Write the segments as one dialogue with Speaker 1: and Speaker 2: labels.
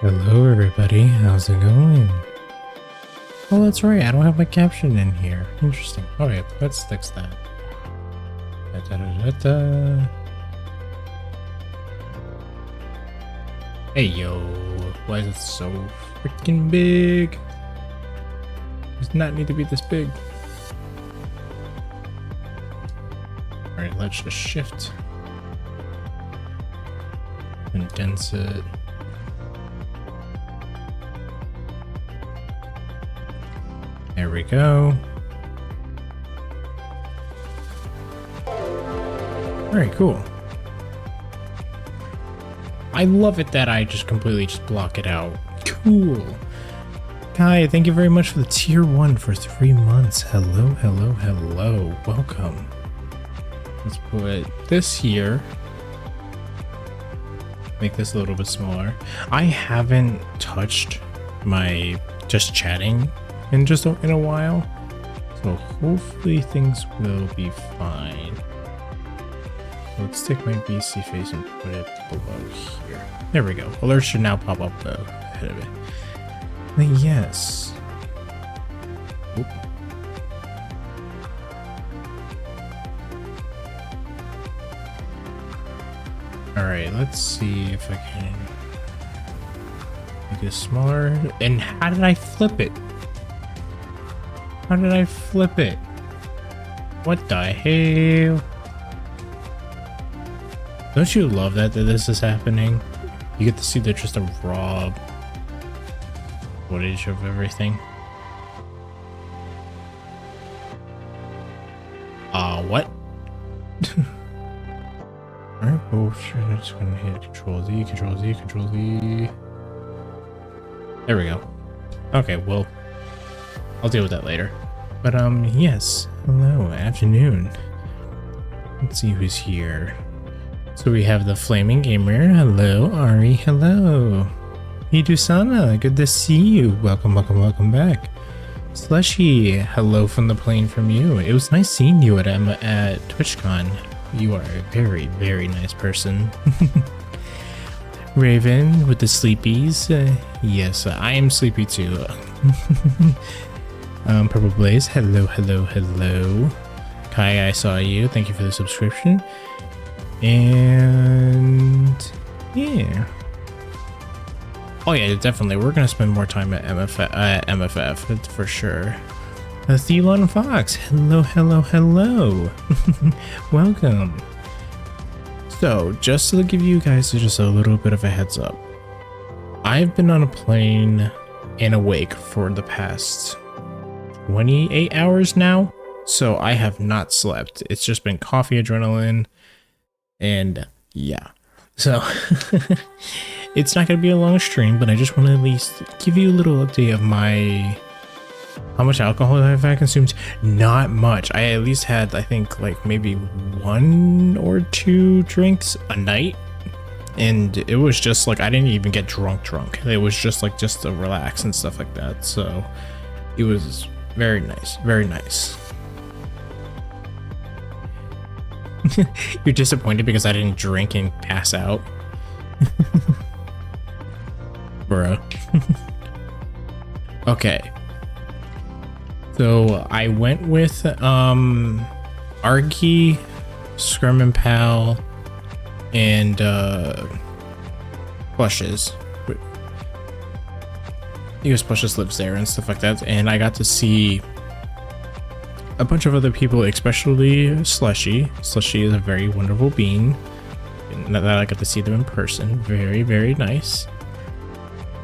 Speaker 1: Hello everybody, how's it going? Oh, that's right, I don't have my caption in here. Interesting. Okay, let's fix that. Da-da-da-da-da. Hey yo, why is it so freaking big? Does not need to be this big. Alright, let's just shift. Condense it. There we go. Alright, cool. I love it that I just completely block it out. Cool. Kai, thank you very much for the tier 1 for 3 months. Hello, hello, hello. Welcome. Let's put this here. Make this a little bit smaller. I haven't touched my just chatting in a while, so hopefully things will be fine. Let's take my BC face and put it below here. There we go. Alerts should now pop up ahead of it. But yes. Oop. Alright, let's see if I can make it smaller. And how did I flip it? How did I flip it? What the hell? Don't you love that this is happening? You get to see just a raw footage of everything. What? Alright, oh sure, I'm just gonna hit Control Z, Control Z, Control Z. There we go. Okay, well, I'll deal with that later. But yes. Hello, afternoon. Let's see who's here. So we have the Flaming Gamer. Hello, Ari. Hello. Hidusana, good to see you. Welcome, welcome, welcome back. Slushy, hello from the plane from you. It was nice seeing you at TwitchCon. You are a very, very nice person. Raven with the sleepies. Yes, I am sleepy too. Purple Blaze, hello, hello, hello. Kai, I saw you. Thank you for the subscription. And yeah. Oh yeah, definitely. We're gonna spend more time at MFF for sure. Thelon Fox, hello, hello, hello. Welcome. So, just to give you guys just a little bit of a heads up, I've been on a plane and awake for the past 28 hours now, so I have not slept. It's just been coffee, adrenaline, and yeah. So it's not going to be a long stream, but I just want to at least give you a little update of how much alcohol have I consumed. Not much. I at least had, I think, like maybe 1 or 2 drinks a night, and it was just like I didn't even get drunk. It was just like just to relax and stuff like that. So it was very nice, very nice. You're disappointed because I didn't drink and pass out? Bro. Okay. So I went with Argy, Scrum and Pal, and Plushes. Because Plushes lives there and stuff like that, and I got to see a bunch of other people, especially Slushy. Slushy is a very wonderful being. That I got to see them in person. Very, very nice.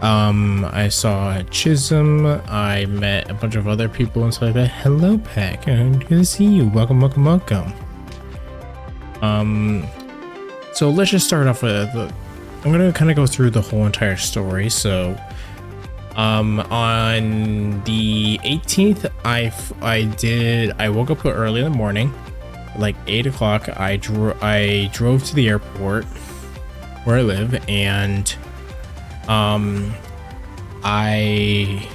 Speaker 1: I saw Chisholm. I met a bunch of other people and stuff like that. Hello, Peck. Good to see you. Welcome, welcome, welcome. So let's just start off with I'm gonna kind of go through the whole entire story. So on the 18th, I woke up early in the morning, like 8 o'clock. I drove to the airport where I live, and I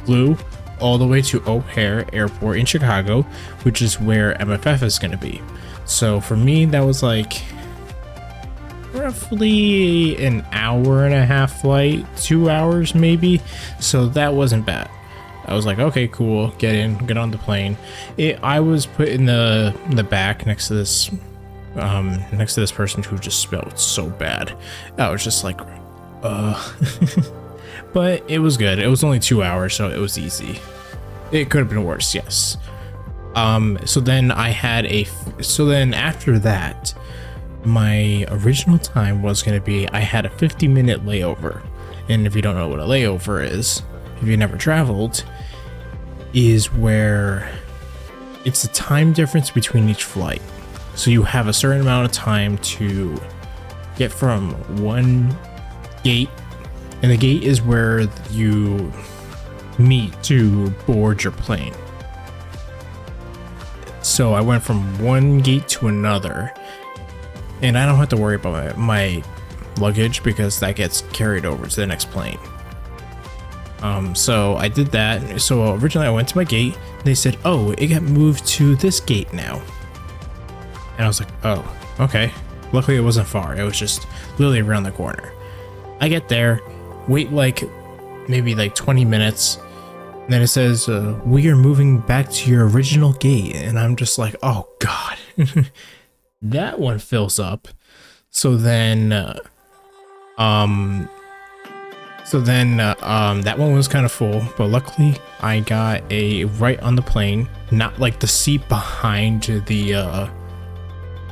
Speaker 1: flew all the way to O'Hare Airport in Chicago, which is where MFF is going to be. So for me, that was like roughly an hour and a half flight, 2 hours maybe. So that wasn't bad. I was like, okay, cool, get on the plane. I was put in the back next to this person who just smelled so bad. I was just like, but it was good. It was only 2 hours, so it was easy. It could have been worse, yes. So then after that, my original time was going to be, I had a 50-minute layover. And if you don't know what a layover is, if you never traveled, is where it's the time difference between each flight. So you have a certain amount of time to get from one gate, and the gate is where you meet to board your plane. So I went from one gate to another, and I don't have to worry about my luggage because that gets carried over to the next plane. So I did that. So originally I went to my gate, and they said, oh, it got moved to this gate now. And I was like, oh, okay. Luckily it wasn't far. It was just literally around the corner. I get there, wait maybe 20 minutes. And then it says, we are moving back to your original gate. And I'm just like, oh God, that one fills up. So then, that one was kind of full, but luckily I got a right on the plane, not like the seat behind the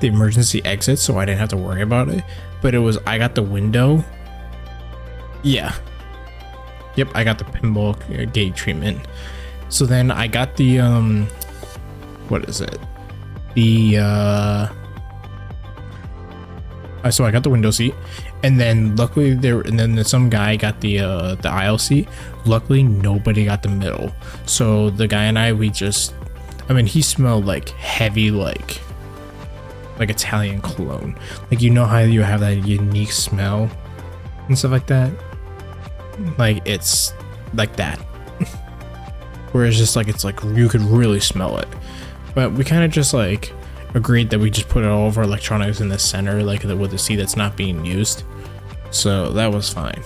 Speaker 1: emergency exit. So I didn't have to worry about it, but I got the window. Yeah. Yep, I got the pinball gate treatment. So then I got the what is it? So I got the window seat, and then luckily some guy got the aisle seat. Luckily nobody got the middle. So the guy and he smelled like heavy like Italian cologne. Like, you know how you have that unique smell and stuff like that? Like, it's like that. Whereas just it's like you could really smell it. But we kind of just agreed that we just put all of our electronics in the center, with the seat that's not being used. So that was fine.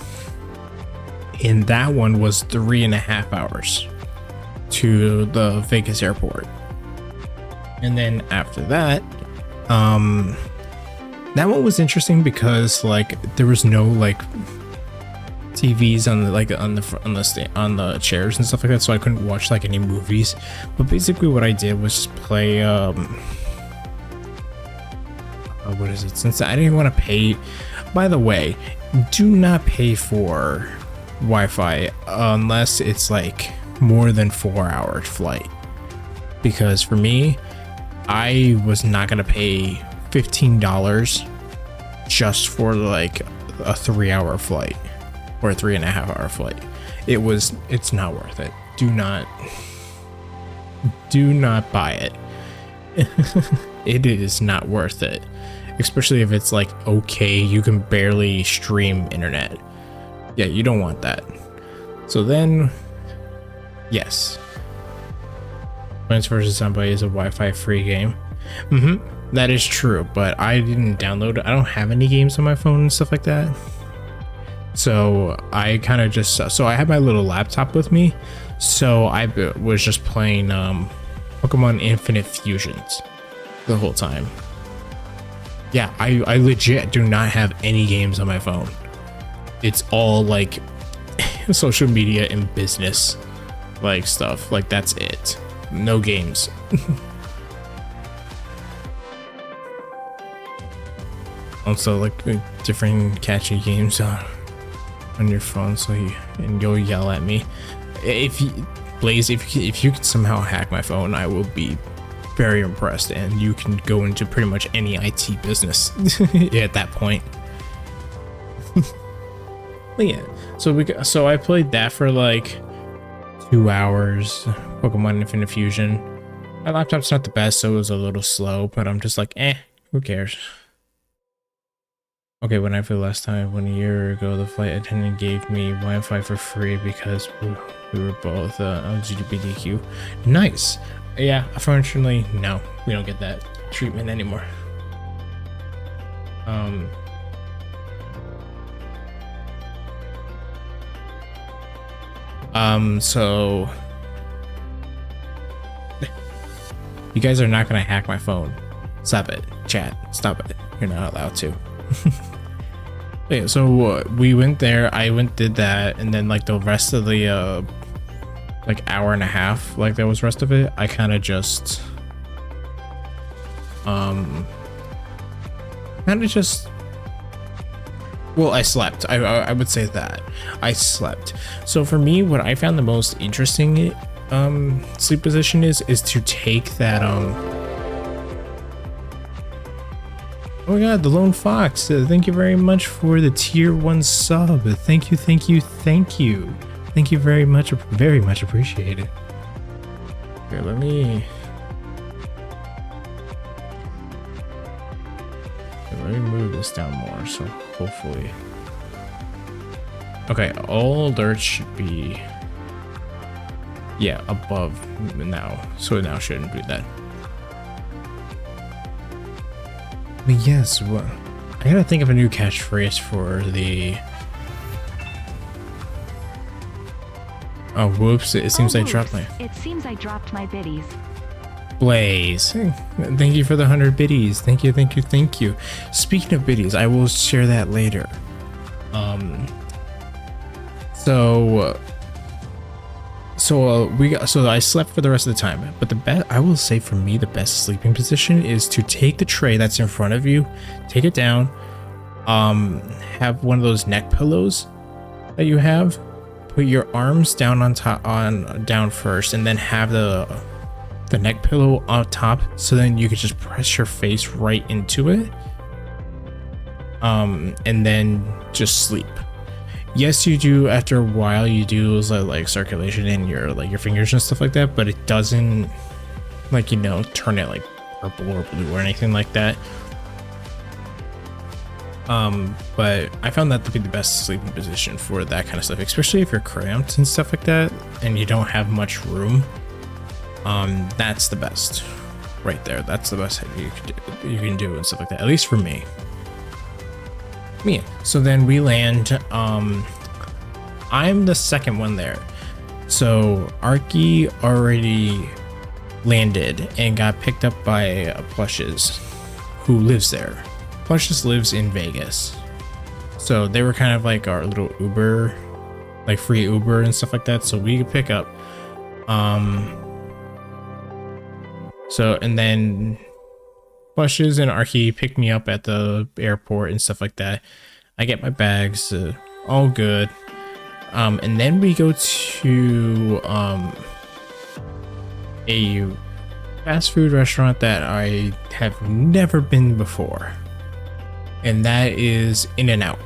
Speaker 1: And that one was 3.5 hours to the Vegas airport. And then after that, that one was interesting because there was no TVs on the chairs and stuff like that, so I couldn't watch any movies. But basically what I did was just play what is it, since I didn't want to pay. By the way, do not pay for Wi-Fi unless it's more than 4 hour flight, because for me, I was not gonna pay $15 just for a 3 hour flight or a 3.5 hour flight. It's not worth it. Do not buy it. It is not worth it, especially if it's okay, you can barely stream internet. Yeah, you don't want that. So then, yes, Plants vs. Zombies is a Wi-Fi free game. That is true, but I didn't download it. I don't have any games on my phone and stuff like that. So I kind of I had my little laptop with me, so I was just playing Pokemon Infinite Fusions the whole time. Yeah, I legit do not have any games on my phone. It's all social media and business stuff. That's it. No games. Also different catchy games on your phone, and you'll yell at me. Blaze, if you can somehow hack my phone, I will be very impressed, and you can go into pretty much any IT business at that point. But yeah, so I played that for 2 hours, Pokemon Infinite Fusion. My laptop's not the best, so it was a little slow, but I'm just who cares? Okay, when I flew last time, 1 year ago, the flight attendant gave me Wi-Fi for free because we were both LGBTQ. Nice. Yeah, unfortunately, no, we don't get that treatment anymore. So you guys are not gonna hack my phone. Stop it, chat. Stop it. You're not allowed to. Yeah, so we went there. I did that, and then like the rest of the like hour and a half, like that was rest of it. I kind of just well, I slept. I would say that I slept. So for me, what I found the most interesting sleep position is to take that oh my god, the Lone Fox, thank you very much for the tier 1 sub. Thank you very much appreciated. Okay, let me move this down more, so hopefully. Okay, all alerts should be, yeah, above now, so it now shouldn't do that. But yes, well, I gotta think of a new catchphrase for the. Oh, whoops! It seems I dropped my.
Speaker 2: It seems I dropped my biddies.
Speaker 1: Blaze, thank you for the 100 biddies. Thank you. Speaking of biddies, I will share that later. So I slept for the rest of the time, but I will say for me, the best sleeping position is to take the tray that's in front of you, take it down, have one of those neck pillows that you have, put your arms down down first, and then have the neck pillow on top, so then you can just press your face right into it, and then just sleep. Yes, you do, after a while you do lose like circulation in your fingers and stuff like that, but it doesn't like, you know, turn it like purple or blue or anything like that. But I found that to be the best sleeping position for that kind of stuff, especially if you're cramped and stuff like that and you don't have much room. That's the best right there. That's the best you can do and stuff like that, at least for me. Yeah, so then we land. I'm the second one there. So Arky already landed and got picked up by Plushes, who lives there. Plushes lives in Vegas. So they were kind of like our little Uber, like free Uber and stuff like that. So we could pick up. So, and then Plushes and Arky picked me up at the airport and stuff like that. I get my bags, all good. And then we go to a fast food restaurant that I have never been before, and that is In-N-Out.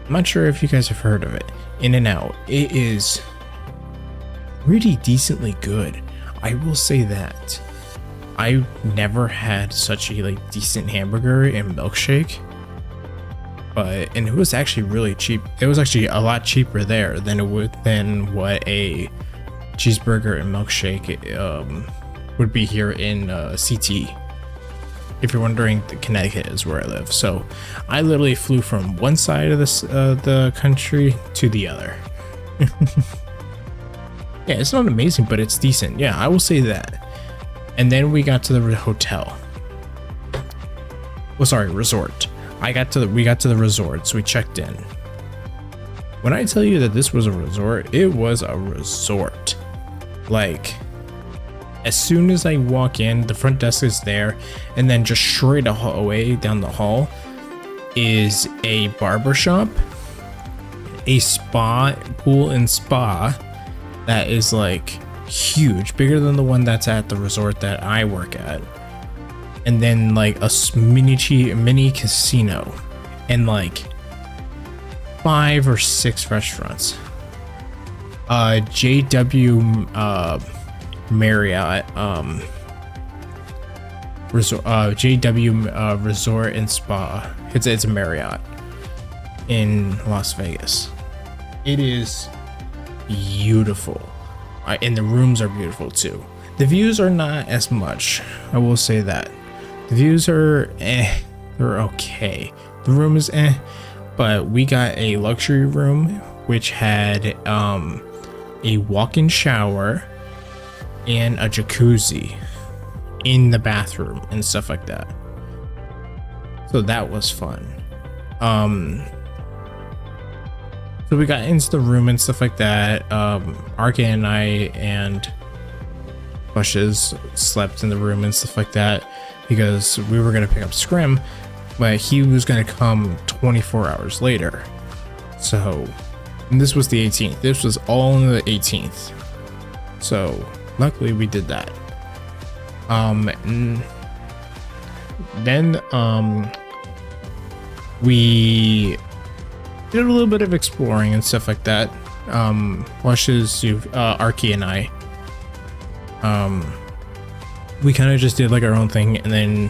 Speaker 1: I'm not sure if you guys have heard of it. In-N-Out. It is pretty decently good. I will say that. I've never had such a like decent hamburger and milkshake, and it was actually really cheap. It was actually a lot cheaper there than what a cheeseburger and milkshake would be here in CT. If you're wondering, Connecticut is where I live, so I literally flew from one side of the country to the other. Yeah, it's not amazing, but it's decent. Yeah, I will say that. And then we got to the hotel. Well, sorry, resort. We got to the resort, so we checked in. When I tell you that this was a resort, it was a resort. Like, as soon as I walk in, the front desk is there, and then just straight away down the hall is a barber shop, a spa, pool and spa that is like huge, bigger than the one that's at the resort that I work at, and then like a mini casino, and like 5 or 6 restaurants. JW Marriott resort, JW Resort and Spa. It's a Marriott in Las Vegas. It is beautiful. And the rooms are beautiful too. The views are not as much, I will say that. The views are they're okay. The room is but we got a luxury room which had a walk-in shower, and a jacuzzi in the bathroom and stuff like that. So that was fun. So we got into the room and stuff like that. Arca and I and Bushes slept in the room and stuff like that because we were gonna pick up Scrim, but he was gonna come 24 hours later. So this was the 18th. This was all on the 18th. So luckily we did that. And then we did a little bit of exploring and stuff like that. Bushes, Arky and I, we kind of just did like our own thing, and then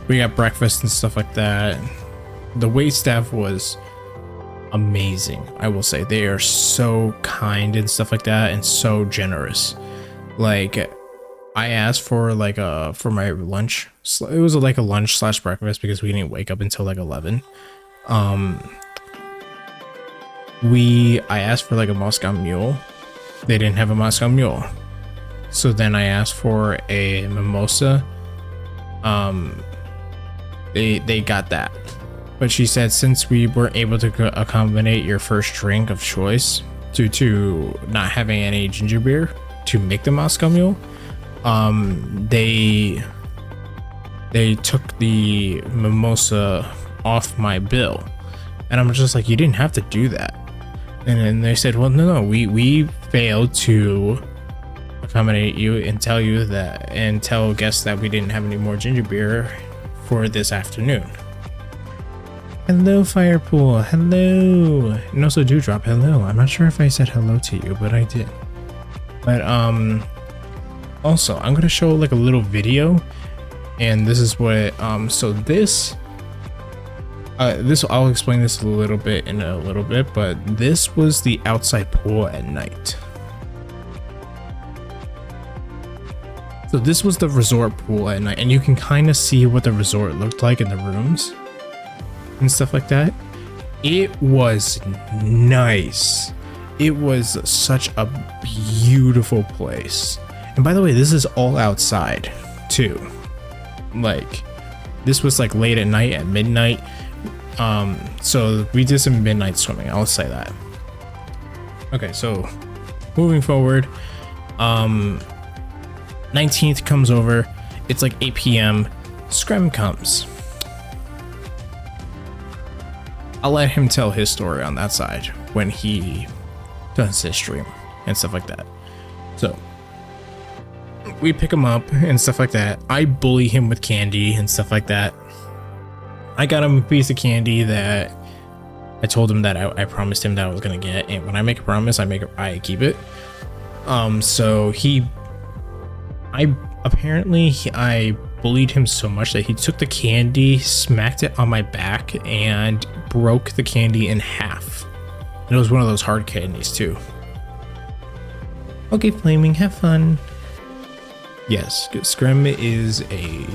Speaker 1: we got breakfast and stuff like that. The wait staff was amazing. I will say they are so kind and stuff like that, and so generous. Like, I asked for like for my lunch. It was like a lunch slash breakfast because we didn't wake up until like 11. I asked for like a Moscow Mule. They didn't have a Moscow Mule. So then I asked for a mimosa. They got that. But she said since we weren't able to accommodate your first drink of choice due to not having any ginger beer to make the Moscow Mule, they took the mimosa off my bill. And I'm just like, you didn't have to do that. And then they said, well, no, we failed to accommodate you and tell you that, and tell guests that we didn't have any more ginger beer for this afternoon. Hello, Firepool. Hello. And also Dewdrop. Hello. I'm not sure if I said hello to you, but I did. But also I'm gonna show like a little video, and this is what so this I'll explain this a little bit in a little bit, but this was the outside pool at night. So this was the resort pool at night, and you can kind of see what the resort looked like in the rooms and stuff like that. It was nice. It was such a beautiful place. And by the way, this is all outside too. Like, this was like late at night, at midnight. So we did some midnight swimming, I'll say that. Okay, so moving forward, 19th comes over. It's like 8 p.m. Screm comes. I'll let him tell his story on that side when he does his stream and stuff like that. So we pick him up and stuff like that. I bully him with candy and stuff like that. I got him a piece of candy that I told him that I promised him that I was gonna get, and when I make a promise, I keep it. So I bullied him so much that he took the candy, smacked it on my back, and broke the candy in half. And it was one of those hard candies too. Okay, Flaming, have fun. Yes, Scrim is a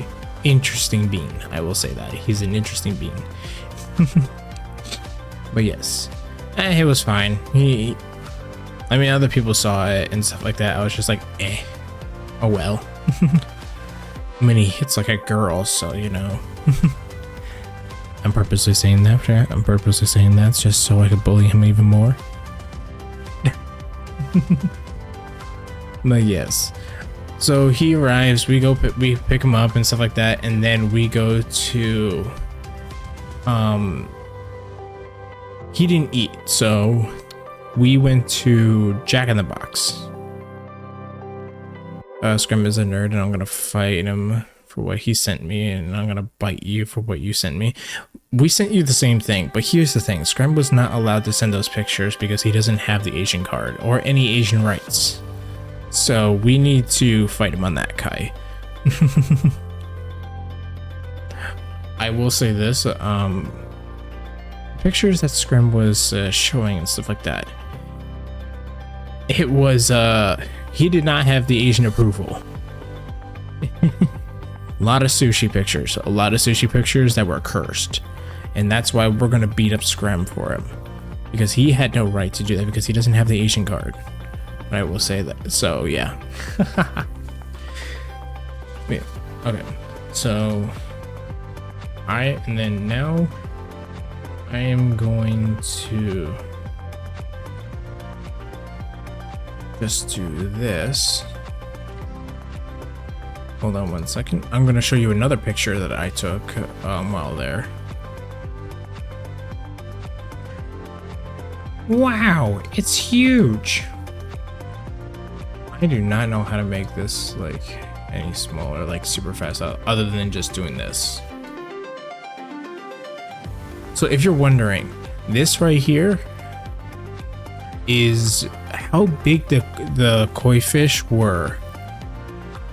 Speaker 1: interesting being. I will say that he's an interesting being. But yes, it was fine. I mean, other people saw it and stuff like that. I was just like, oh well. I mean, he hits like a girl, so you know. I'm purposely saying that, chat. I'm purposely saying that just so I could bully him even more. But yes. So he arrives, we pick him up and stuff like that, and then we go to he didn't eat, so we went to Jack in the Box. Scrim is a nerd, and I'm gonna fight him for what he sent me, and I'm gonna bite you for what you sent me. We sent you the same thing, but here's the thing: Scrim was not allowed to send those pictures because he doesn't have the Asian card or any Asian rights. So we need to fight him on that, Kai. I will say this, pictures that Scrim was showing and stuff like that, it was, he did not have the Asian approval. A lot of sushi pictures that were cursed. And that's why we're gonna beat up Scrim for him. because he had no right to do that because he doesn't have the Asian card. I will say that. So yeah. Yeah. Okay. So and then now I am going to just do this. Hold on one second. I'm going to show you another picture that I took while there. Wow, it's huge. I do not know how to make this like any smaller, like super fast, other than just doing this. So if you're wondering, this right here is how big the koi fish were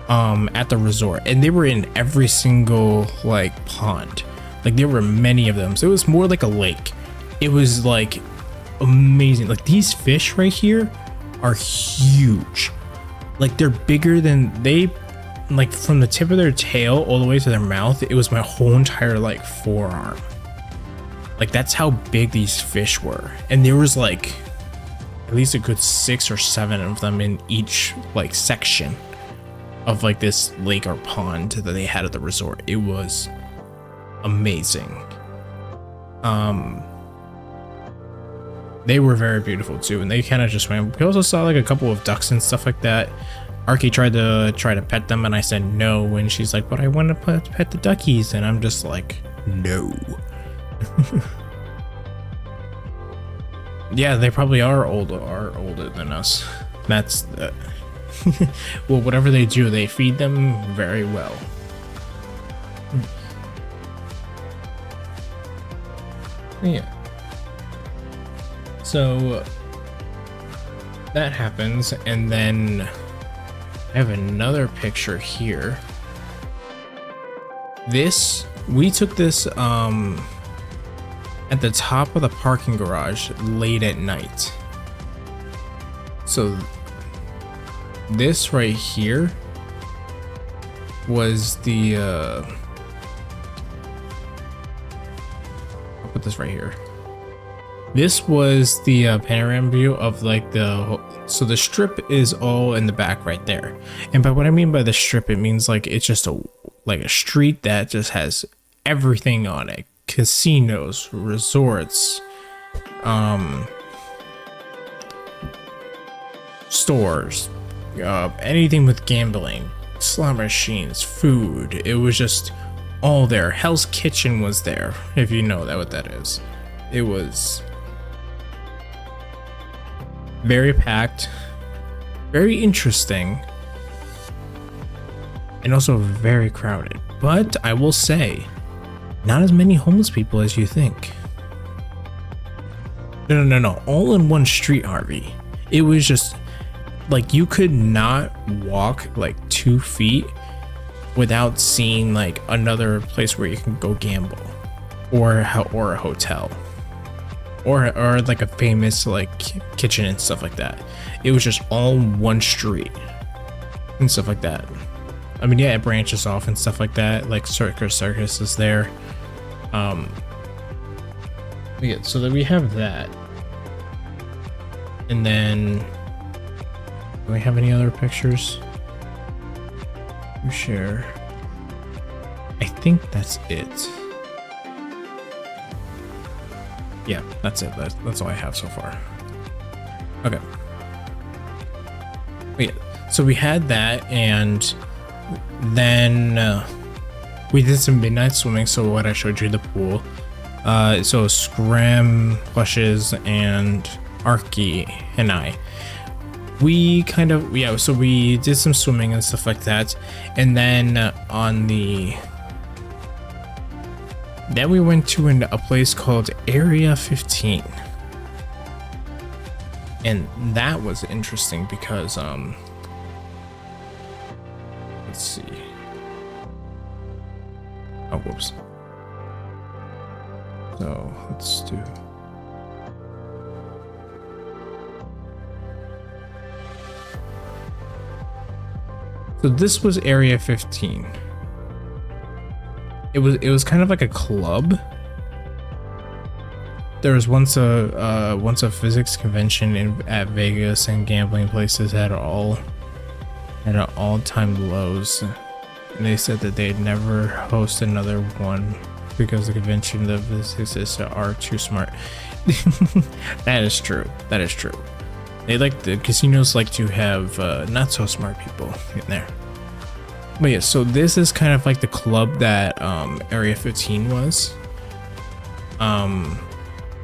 Speaker 1: at the resort, and they were in every single like pond. Like there were many of them, so it was more like a lake. It was like amazing. Like these fish right here are huge. Like they're bigger than like from the tip of their tail all the way to their mouth. It was my whole entire like forearm. Like that's how big these fish were, and there was like at least a good 6 or 7 of them in each like section of like this lake or pond that they had at the resort. It was amazing. They were very beautiful too, and they kind of just swam. We also saw like a couple of ducks and stuff like that. Arky tried to pet them, and I said no, and she's like, but I want to pet the duckies, and I'm just like, no. Yeah, they probably are older than us. That's well, whatever they do, they feed them very well. Yeah. So that happens, and then I have another picture here. We took this at the top of the parking garage late at night. So this right here was the I'll put this right here. This was the panorama view of like so the strip is all in the back right there. And by what I mean by the strip, it means like it's just a street that just has everything on it. Casinos, resorts, stores, anything with gambling, slot machines, food. It was just all there. Hell's Kitchen was there, if you know what that is. It was very packed, very interesting, and also very crowded. But I will say, not as many homeless people as you think. No. All in one street, Harvey. It was just like you could not walk like 2 feet without seeing like another place where you can go gamble, or a hotel, or like a famous like kitchen and stuff like that. It was just all one street and stuff like that. I mean, yeah, it branches off and stuff like that. Like Circus is there. Yeah, so that we have that, and then do we have any other pictures to share? I think that's it. Yeah, that's it. That's all I have so far. Okay. Yeah, so we had that, and then we did some midnight swimming. So what I showed you, the pool. So Scram, Plushes, and Arky and I, we kind of, yeah, so we did some swimming and stuff like that. And then then we went to a place called Area 15. And that was interesting because, let's see. Oh, whoops. So let's do. So this was Area 15. It was kind of like a club there was once a physics convention at Vegas, and gambling places had all-time lows. And they said that they'd never host another one because the convention, the physicists are too smart. That is true. That is true. The casinos like to have not so smart people in there. But yeah, so this is kind of like the club that Area 15 was.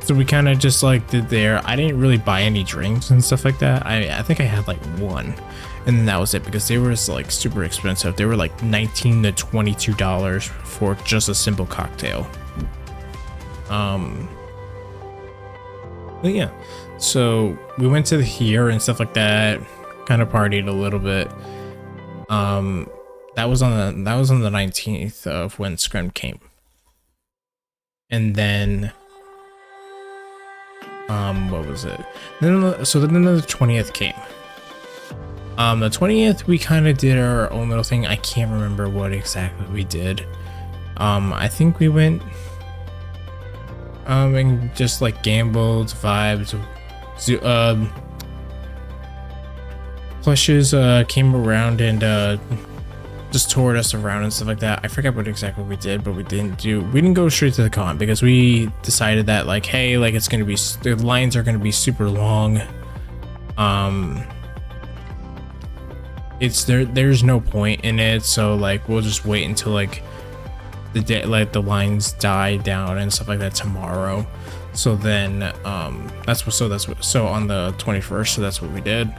Speaker 1: So we kind of just like did there. I didn't really buy any drinks and stuff like that. I think I had like one, and then that was it, because they were like super expensive. They were like $19 to $22 for just a simple cocktail. But yeah, so we went to here and stuff like that, kind of partied a little bit. That was on the 19th of when Scrim came. And then what was it? Then the 20th came. The 20th we kind of did our own little thing. I can't remember what exactly we did. I think we went and just like gambled, vibes. Plushes came around and just toured us around and stuff like that. I forget what exactly we did, but we didn't go straight to the con, because we decided that like, hey, like it's gonna be, the lines are gonna be super long. There's no point in it, so like we'll just wait until like the day, like the lines die down and stuff like that tomorrow. So then so on the 21st, so that's what we did.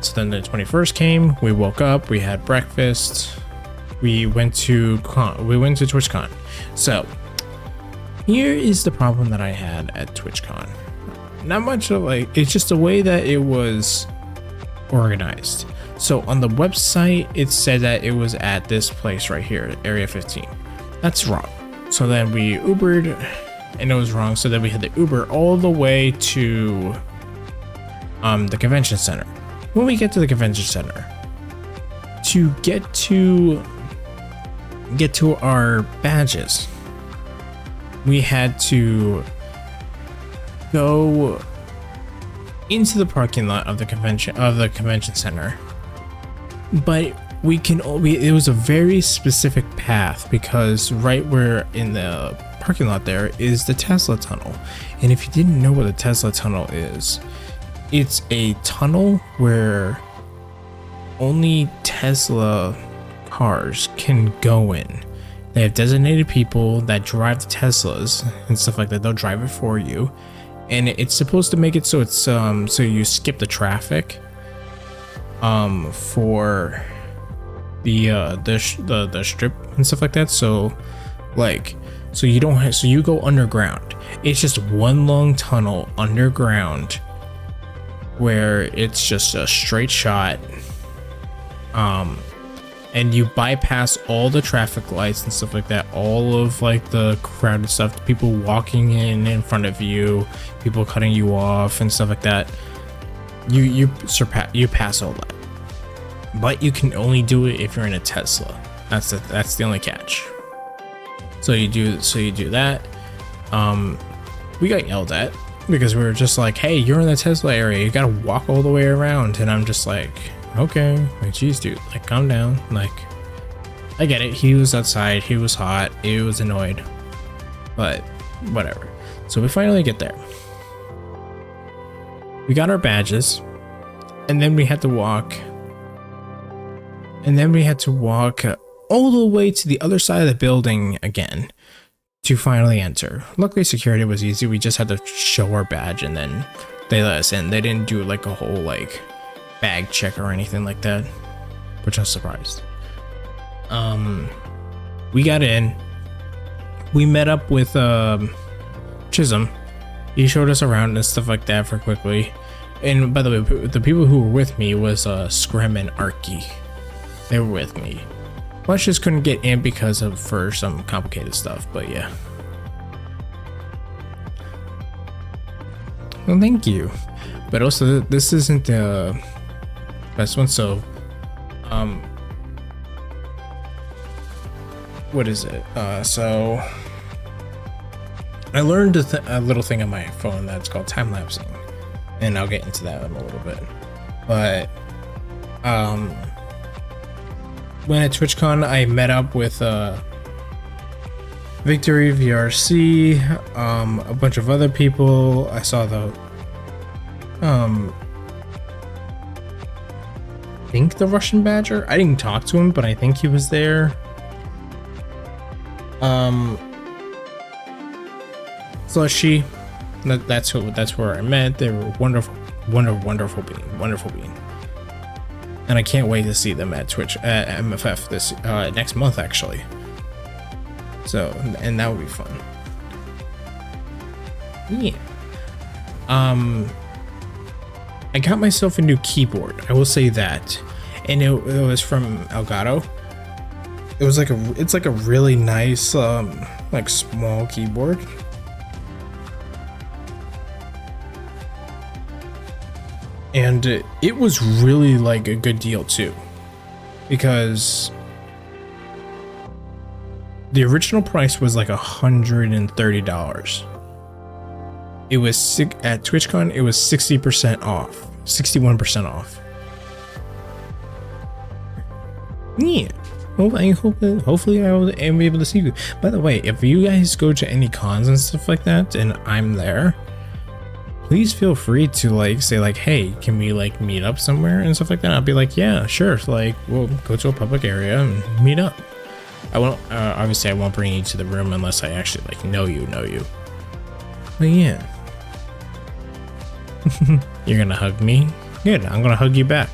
Speaker 1: So then the 21st came, we woke up, we had breakfast, we went to TwitchCon. So here is the problem that I had at TwitchCon. Not much of like, it's just the way that it was organized. So on the website, it said that it was at this place right here, Area 15. That's wrong. So then we Ubered and it was wrong. So then we had to Uber all the way to the convention center. When we get to the convention center, to get to our badges, we had to go into the parking lot of the convention center. But it was a very specific path, because right where in the parking lot there is the Tesla tunnel. And if you didn't know what the Tesla tunnel is, it's a tunnel where only Tesla cars can go in. They have designated people that drive the Teslas and stuff like that. They'll drive it for you, and it's supposed to make it so it's so you skip the traffic for the strip and stuff like that. So you don't have, so you go underground. It's just one long tunnel underground where it's just a straight shot, and you bypass all the traffic lights and stuff like that, all of like the crowded stuff, people walking in front of you, people cutting you off and stuff like that. You pass all that, but you can only do it if you're in a Tesla. That's the only catch. So you do that. We got yelled at because we were just like, hey, you're in the Tesla area, you gotta walk all the way around. And I'm just like, okay, like, geez, dude, like, calm down. Like, I get it, he was outside, he was hot, he was annoyed, but whatever. So we finally get there, we got our badges, and then we had to walk all the way to the other side of the building again to finally enter. Luckily security was easy, we just had to show our badge and then they let us in. They didn't do like a whole like bag check or anything like that, which I was surprised. We got in, we met up with Chisholm. He showed us around and stuff like that for quickly. And by the way, the people who were with me was Scrim and Arky. They were with me. Plush just couldn't get in because of for some complicated stuff, but yeah. Well, thank you. But also, this isn't the best one, so what is it? So I learned a little thing on my phone that's called time lapsing, and I'll get into that in a little bit. But when at TwitchCon, I met up with Victory VRC, a bunch of other people. I saw the I think the Russian Badger. I didn't talk to him, but I think he was there. Slushy, that's where I met. They were wonderful being. And I can't wait to see them at Twitch at MFF this next month, actually. So, and that would be fun. Yeah. I got myself a new keyboard. I will say that, and it was from Elgato. It's like a really nice like small keyboard. And it was really like a good deal too, because the original price was like $130. It was at TwitchCon. It was 60% off, 61% off. Yeah. Hopefully I am able to see you. By the way, if you guys go to any cons and stuff like that, and I'm there, please feel free to like say like, hey, can we like meet up somewhere and stuff like that. I'll be like, yeah, sure. Like, we'll go to a public area and meet up. I won't obviously I won't bring you to the room unless I actually like know you. But yeah. You're gonna hug me? Good, I'm gonna hug you back.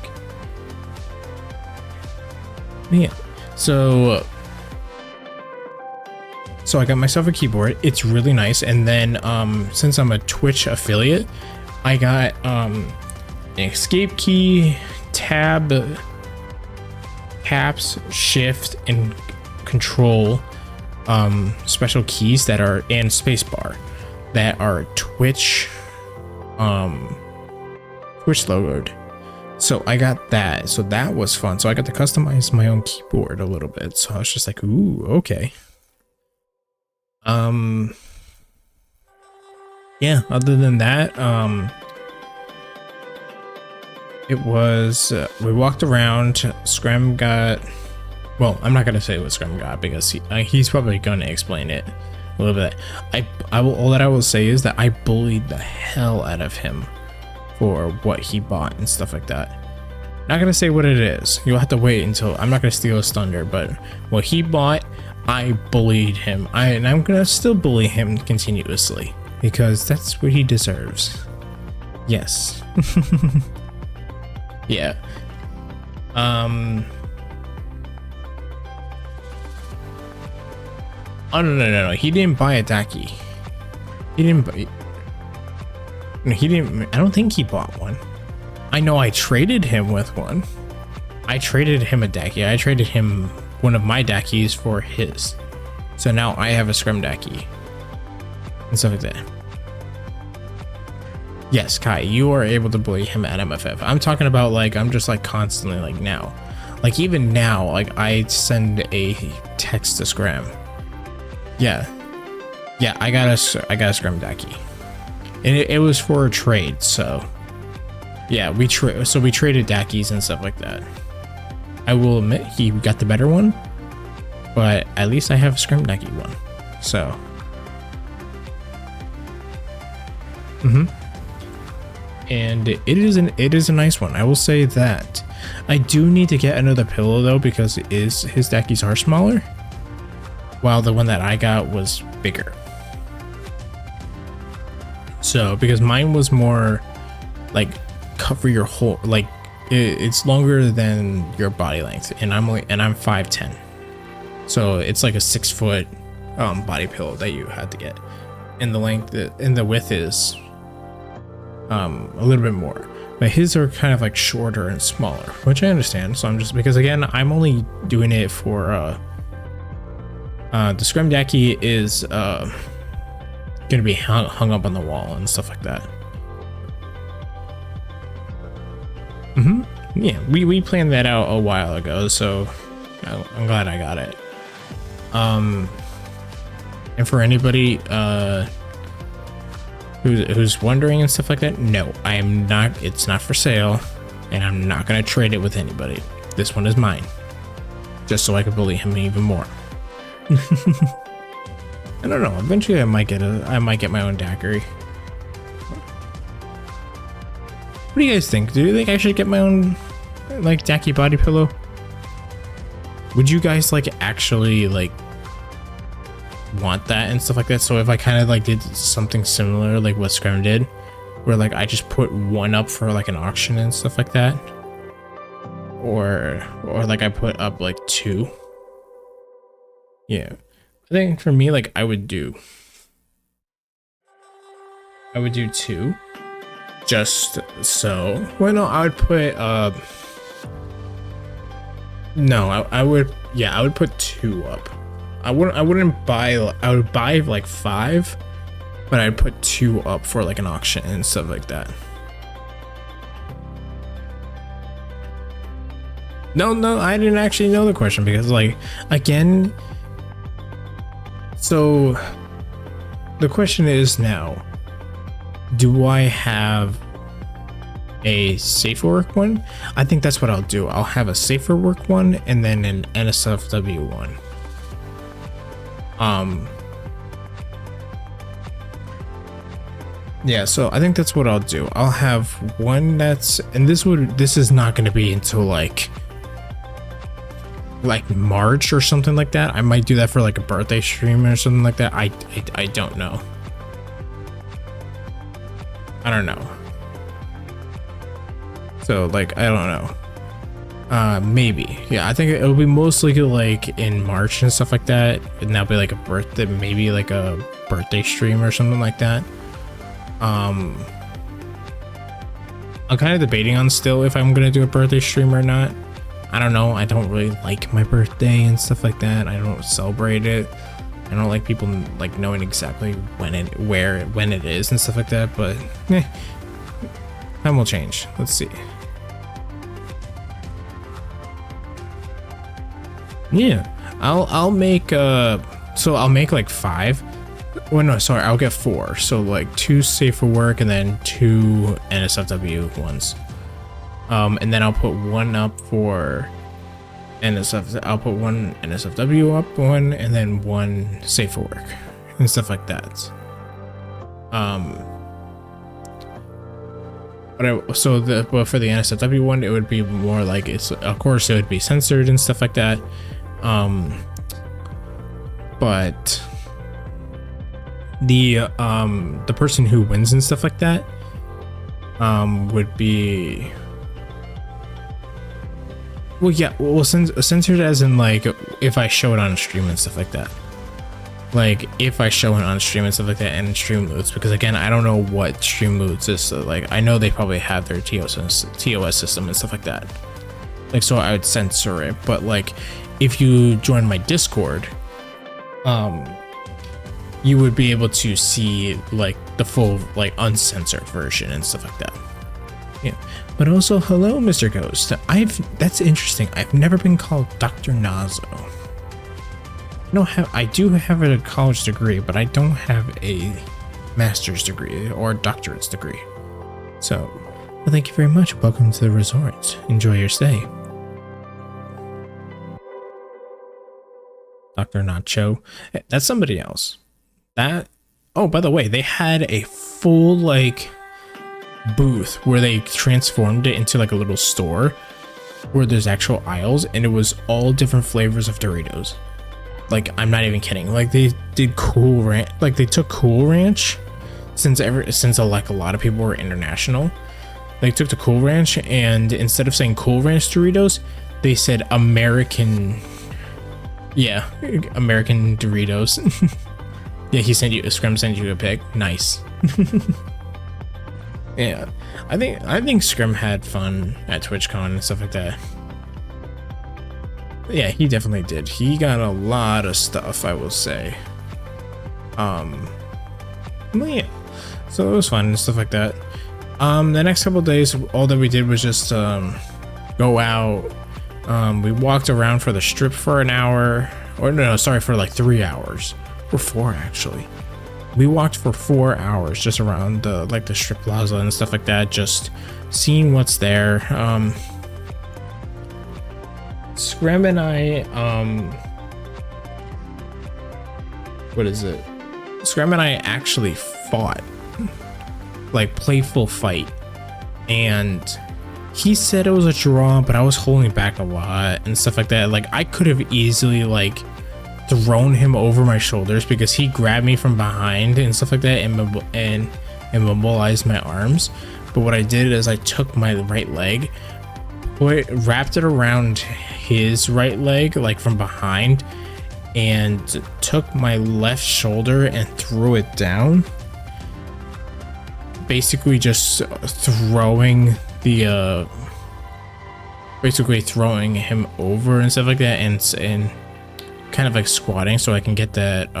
Speaker 1: Yeah. So I got myself a keyboard. It's really nice. And then since I'm a Twitch affiliate, I got an escape key, tab, caps, shift, and control special keys that are, and spacebar, that are Twitch logoed. So I got that. So that was fun. So I got to customize my own keyboard a little bit. So I was just like, ooh, okay. Yeah, other than that, it was we walked around. Scram got, well, I'm not gonna say what Scram got because he's probably gonna explain it a little bit. All that I will say is that I bullied the hell out of him for what he bought and stuff like that. Not gonna say what it is. You'll have to wait until, I'm not gonna steal his thunder, but what he bought, I bullied him. And I'm gonna still bully him continuously because that's what he deserves. Yes. Yeah. Oh no. He didn't buy a Daki. He didn't. I don't think he bought one. I know I traded him with one. I traded him a Daki. I traded him one of my Dakis for his. So now I have a Scrum Daki and stuff like that. Yes, Kai, you are able to bully him at MFF. I'm talking about like, I'm just like constantly like now. Like even now, like I send a text to Scram. Yeah, I got a Scrum Daki. And it was for a trade, so yeah, we traded Dakis and stuff like that. I will admit he got the better one, but at least I have a Scrum Daki one. So and it is a nice one. I will say that. I do need to get another pillow though, because his Dakis are smaller, while the one that I got was bigger. So because mine was more like cover your whole, like it's longer than your body length, and I'm 5'10", so it's like a 6 foot body pillow that you had to get, and the length and the width is a little bit more, but his are kind of like shorter and smaller, which I understand. So I'm just, because again, I'm only doing it for the Scrum Daki is gonna be hung up on the wall and stuff like that. Yeah, we planned that out a while ago, so I'm glad I got it. And for anybody who's wondering and stuff like that, no, I am not. It's not for sale, and I'm not gonna trade it with anybody. This one is mine, just so I can bully him even more. I don't know. Eventually, I might get my own daiquiri. What do you guys think? Do you think I should get my own like Daki body pillow? Would you guys like actually like want that and stuff like that? So if I kind of like did something similar like what Scrum did, where like I just put one up for like an auction and stuff like that, or like I put up like two. Yeah, I think for me, like I would do two, just so. Well, no, I would put no, I would put two up. I wouldn't buy. I would buy like 5, but I'd put 2 up for like an auction and stuff like that. No, I didn't actually know the question because like again. So the question is now, do I have a safer work one? I think that's what I'll do. I'll have a safer work one and then an NSFW one. Yeah, so I think that's what I'll do. I'll have one that's, and this is not going to be until like March or something like that. I might do that for like a birthday stream or something like that. I don't know. I don't know. So like I don't know. Maybe. Yeah, I think it'll be mostly like in March and stuff like that. And that'll be like a birthday, maybe like a birthday stream or something like that. I'm kind of debating on still if I'm gonna do a birthday stream or not. I don't know. I don't really like my birthday and stuff like that. I don't celebrate it. I don't like people like knowing exactly when it is and stuff like that. But time will change. Let's see. Yeah, I'll make so I'll make like 5. Well, no, sorry, I'll get 4. So like 2 safe for work and then 2 NSFW ones. And then I'll put 1 up for NSF. I'll put 1 NSFW up, 1, and then 1 safe for work and stuff like that. But for the NSFW one, it would be more like it's, of course, it would be censored and stuff like that. But the person who wins and stuff like that would be, well, yeah, well, censored as in like if I show it on stream and stuff like that. Like if I show it on stream and stuff like that, and stream moods, because again, I don't know what stream moods is. So like I know they probably have their TOS system and stuff like that. Like so I would censor it, but like if you join my Discord, you would be able to see like the full like uncensored version and stuff like that. Yeah, but also hello, Mr. Ghost. That's interesting. I've never been called Dr. Nazo. I do have a college degree, but I don't have a master's degree or doctorate's degree. So, well, thank you very much. Welcome to the resort. Enjoy your stay. Dr. Nacho. That's somebody else. Oh, by the way, they had a full like booth where they transformed it into like a little store where there's actual aisles, and it was all different flavors of Doritos. Like I'm not even kidding. Like they did Cool Ranch. Like they took Cool Ranch since like a lot of people were international. They took the Cool Ranch, and instead of saying Cool Ranch Doritos, they said American. Yeah, American Doritos. Yeah, Scrum sent you a pic. Nice. Yeah, I think Scrum had fun at TwitchCon and stuff like that. Yeah, he definitely did. He got a lot of stuff, I will say. Well, yeah, so it was fun and stuff like that. The next couple of days, all that we did was just go out. We walked around for the strip for an hour, or no, sorry, for like 3 hours or 4 actually. We walked for 4 hours just around the like the strip plaza and stuff like that, just seeing what's there. Scram and I, what is it? Scram and I actually fought, like playful fight, and he said it was a draw, but I was holding back a lot and stuff like that. Like I could have easily like thrown him over my shoulders because he grabbed me from behind and stuff like that and immobilized my arms. But what I did is I took my right leg, wrapped it around his right leg like from behind, and took my left shoulder and threw it down, basically just throwing the basically throwing him over and stuff like that, and kind of like squatting so I can get that.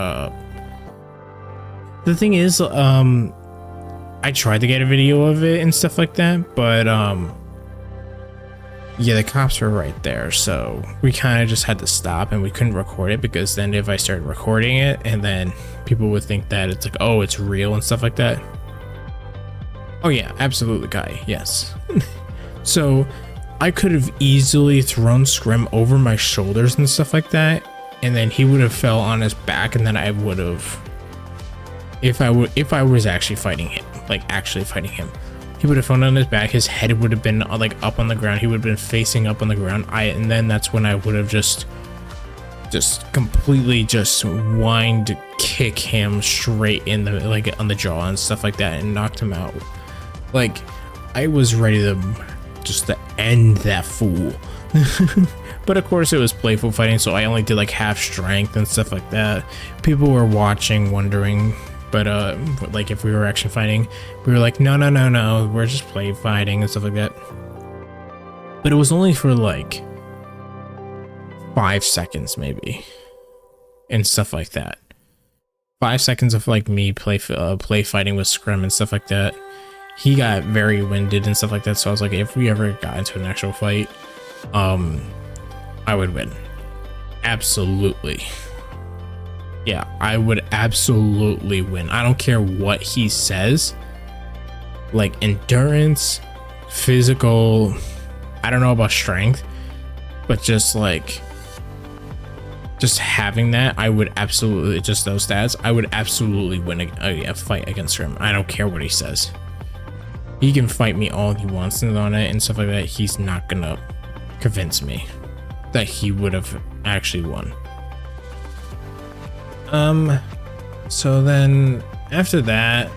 Speaker 1: The thing is, I tried to get a video of it and stuff like that, but yeah, the cops were right there, so we kind of just had to stop, and we couldn't record it because then if I started recording it, and then people would think that it's like, oh, it's real and stuff like that. Oh yeah, absolutely, guy. Yes. So I could have easily thrown Scrim over my shoulders and stuff like that, and then he would have fell on his back, and then I would have, if I was actually fighting him, like actually fighting him, he would have fallen on his back. His head would have been like up on the ground. He would have been facing up on the ground. And then that's when I would have just completely just wind kick him straight in the like on the jaw and stuff like that and knocked him out. Like I was ready to just to end that fool. But of course it was playful fighting, so I only did like half strength and stuff like that. People were watching, wondering, but like if we were actually fighting, we were like, no, we're just play fighting and stuff like that. But it was only for like 5 seconds maybe, and stuff like that. 5 seconds of like me play fighting with Scrim and stuff like that. He got very winded and stuff like that, so I was like, if we ever got into an actual fight, I would win. Absolutely. Yeah, I would absolutely win. I don't care what he says. Like endurance, physical, I don't know about strength, but just like just having that, I would absolutely, just those stats, I would absolutely win a fight against him. I don't care what he says. He can fight me all he wants on it and stuff like that. He's not gonna convince me that he would have actually won. So then after that,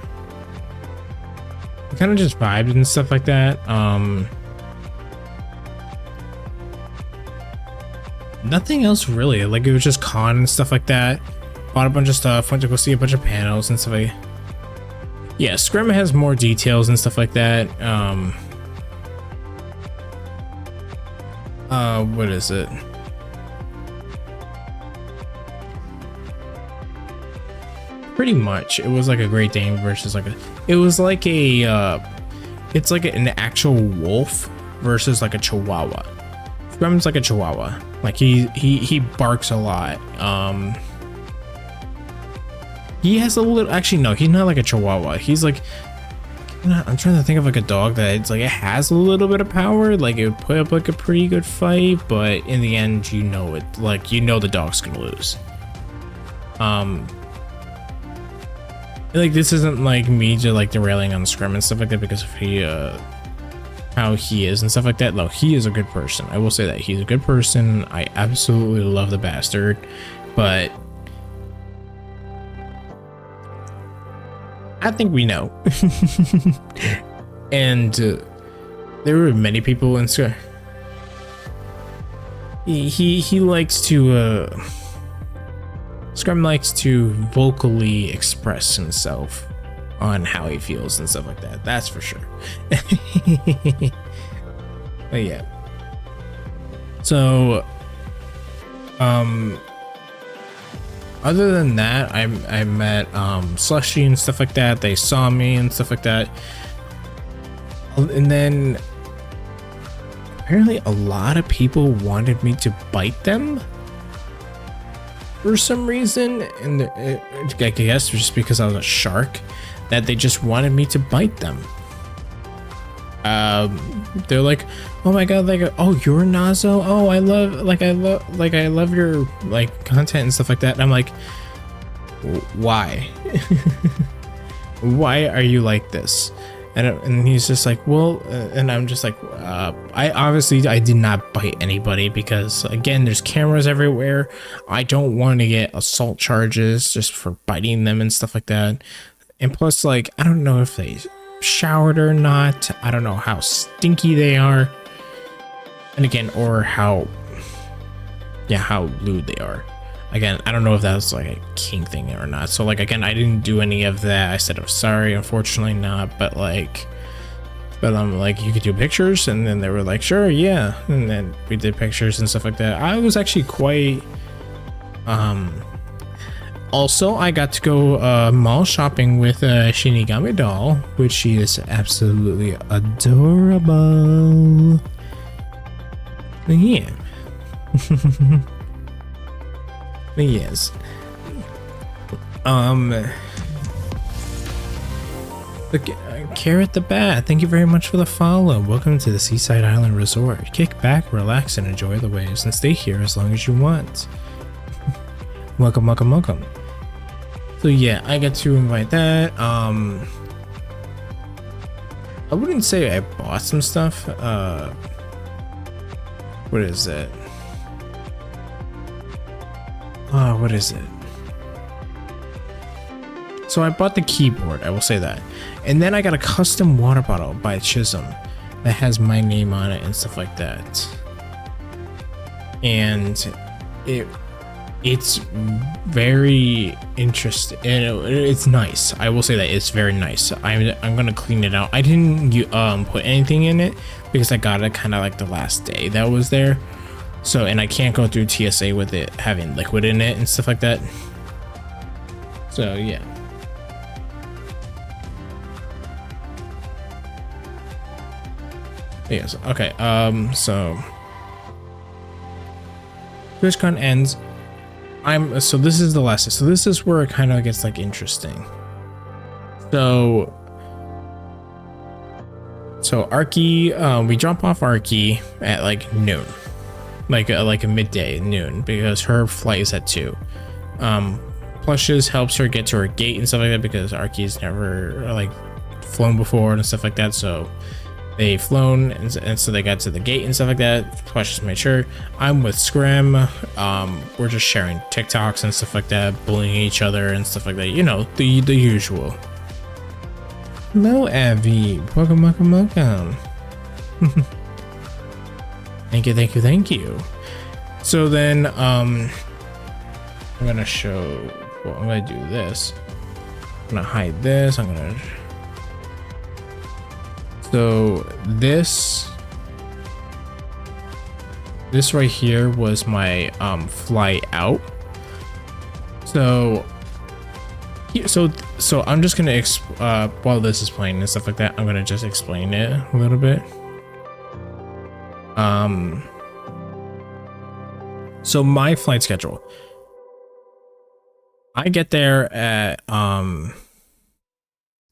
Speaker 1: we kind of just vibed and stuff like that. Nothing else really, like it was just con and stuff like that. Bought a bunch of stuff, went to go see a bunch of panels and stuff like that. Yeah, Scrim has more details and stuff like that. What is it? Pretty much, it was like a Great Dane versus like it's like an actual wolf versus like a Chihuahua. Scrim's like a Chihuahua. Like he barks a lot. He has a little, actually no, he's not like a Chihuahua. He's like, I'm trying to think of like a dog that it's like it has a little bit of power, like it would put up like a pretty good fight, but in the end, you know it, like you know the dog's gonna lose. Like this isn't like me just like derailing on Scrim and stuff like that because of how he is and stuff like that. No, he is a good person. I will say that he's a good person. I absolutely love the bastard, but I think we know. And there were many people in Scrim. He likes to Scrim likes to vocally express himself on how he feels and stuff like that. That's for sure. But yeah. So other than that, I met Slushy and stuff like that. They saw me and stuff like that. And then apparently a lot of people wanted me to bite them. for some reason, and I guess just because I was a shark, that they just wanted me to bite them. They're like, oh my god, like, oh, you're Nazo, oh, I love your like content and stuff like that. And I'm like, why? Why are you like this? And he's just like, well, and I'm just like, I did not bite anybody because, again, there's cameras everywhere. I don't want to get assault charges just for biting them and stuff like that. And plus, like, I don't know if they showered or not. I don't know how stinky they are. And again, or how lewd they are. Again, I don't know if that was like a king thing or not. So like, again, I didn't do any of that. I said, I'm sorry, unfortunately not. But I'm like, you could do pictures. And then they were like, sure, yeah. And then we did pictures and stuff like that. I was actually quite, also, I got to go mall shopping with Shinigami doll, which she is absolutely adorable. Yeah. Yes. Carrot the Bat, thank you very much for the follow. Welcome to the Seaside Island Resort. Kick back, relax, and enjoy the waves, and stay here as long as you want. Welcome, welcome, welcome. So yeah, I get to invite that. I wouldn't say I bought some stuff. What is it? What is it? So I bought the keyboard, I will say that. And then I got a custom water bottle by Chisholm that has my name on it and stuff like that. And it's very interesting, and it's nice. I will say that it's very nice. I'm gonna clean it out. I didn't put anything in it because I got it kind of like the last day that was there. So, and I can't go through TSA with it having liquid in it and stuff like that. So yeah. Yes, okay, so TwitchCon ends. So this is the last, so this is where it kind of gets like interesting. So Arky, we drop off Arky at like noon. Like a midday noon, because her flight is at 2. Plushes helps her get to her gate and stuff like that because Arky's never like flown before and stuff like that. So they flown and so they got to the gate and stuff like that. Plushes made sure. I'm with Scrim. We're just sharing TikToks and stuff like that, bullying each other and stuff like that. You know, the usual. Hello, Abby. Welcome, welcome, welcome. Thank you, thank you, thank you. So then, I'm gonna show, well, I'm gonna do this. I'm gonna hide this, so this right here was my, flight out. So I'm just gonna, while this is playing and stuff like that, I'm gonna just explain it a little bit. So my flight schedule, I get there at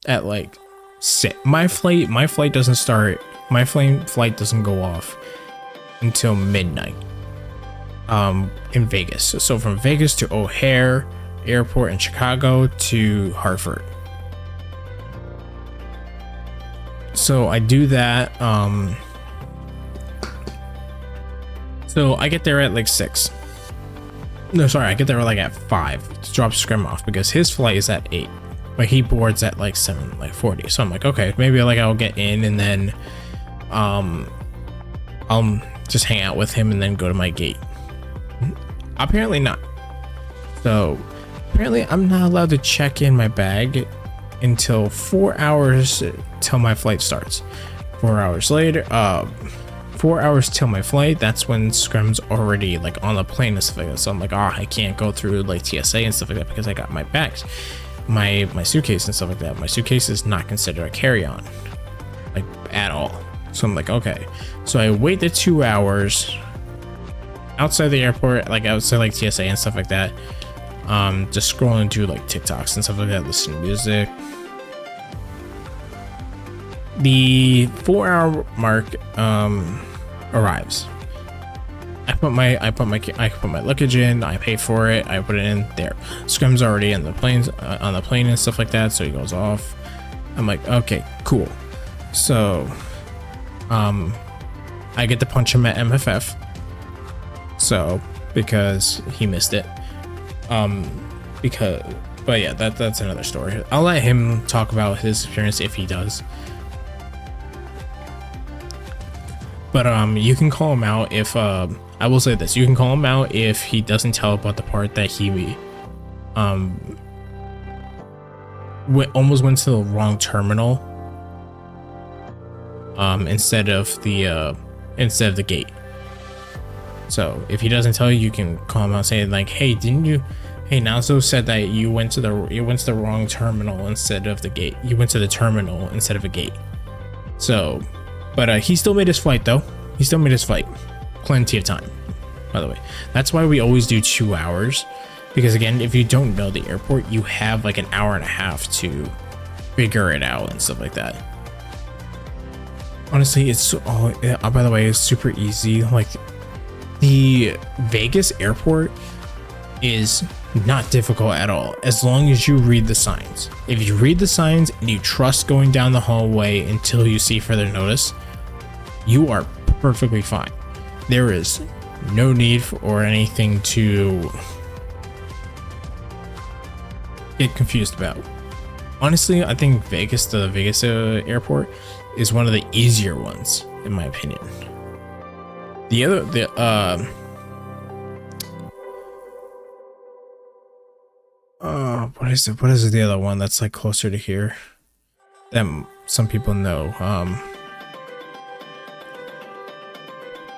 Speaker 1: like 6. My flight doesn't start, my flight doesn't go off until midnight in Vegas. So from Vegas to O'Hare Airport in Chicago to Hartford. So I do that. So I get there at like 6. No, sorry, I get there like at 5 to drop Scrim off because his flight is at 8, but he boards at like 7:40. So I'm like, okay, maybe like I'll get in and then I'll just hang out with him and then go to my gate. Apparently not. So apparently I'm not allowed to check in my bag until 4 hours till my flight starts. 4 hours later, 4 hours till my flight, that's when Scrim's already like on the plane and stuff like that. So I'm like, I can't go through like TSA and stuff like that because I got my bags, my suitcase and stuff like that. My suitcase is not considered a carry-on, like at all. So I'm like, okay. So I wait the 2 hours outside the airport, like outside like TSA and stuff like that. just scrolling through like TikToks and stuff like that, listening to music. The 4-hour mark arrives. I put my luggage in, I pay for it, I put it in there. Scrum's already in the planes on the plane and stuff like that, so he goes off. I'm like, okay, cool. So I get to punch him at MFF. So because he missed it. But yeah, that's another story. I'll let him talk about his experience if he does. But you can call him out if I will say this, you can call him out if he doesn't tell about the part that he almost went to the wrong terminal instead of the gate. So if he doesn't tell you, you can call him out saying like, hey, Nazo said that you went to the wrong terminal instead of the gate. You went to the terminal instead of a gate. So but he still made his flight though. He still made his flight. Plenty of time, by the way. That's why we always do 2 hours. Because again, if you don't know the airport, you have like an hour and a half to figure it out and stuff like that. Honestly, it's by the way, it's super easy. Like the Vegas airport is not difficult at all as long as you read the signs. If you read the signs and you trust going down the hallway until you see further notice, you are perfectly fine. There is no need or anything to get confused about. Honestly, I think the Vegas airport is one of the easier ones in my opinion. What is the other one that's like closer to here that some people know? I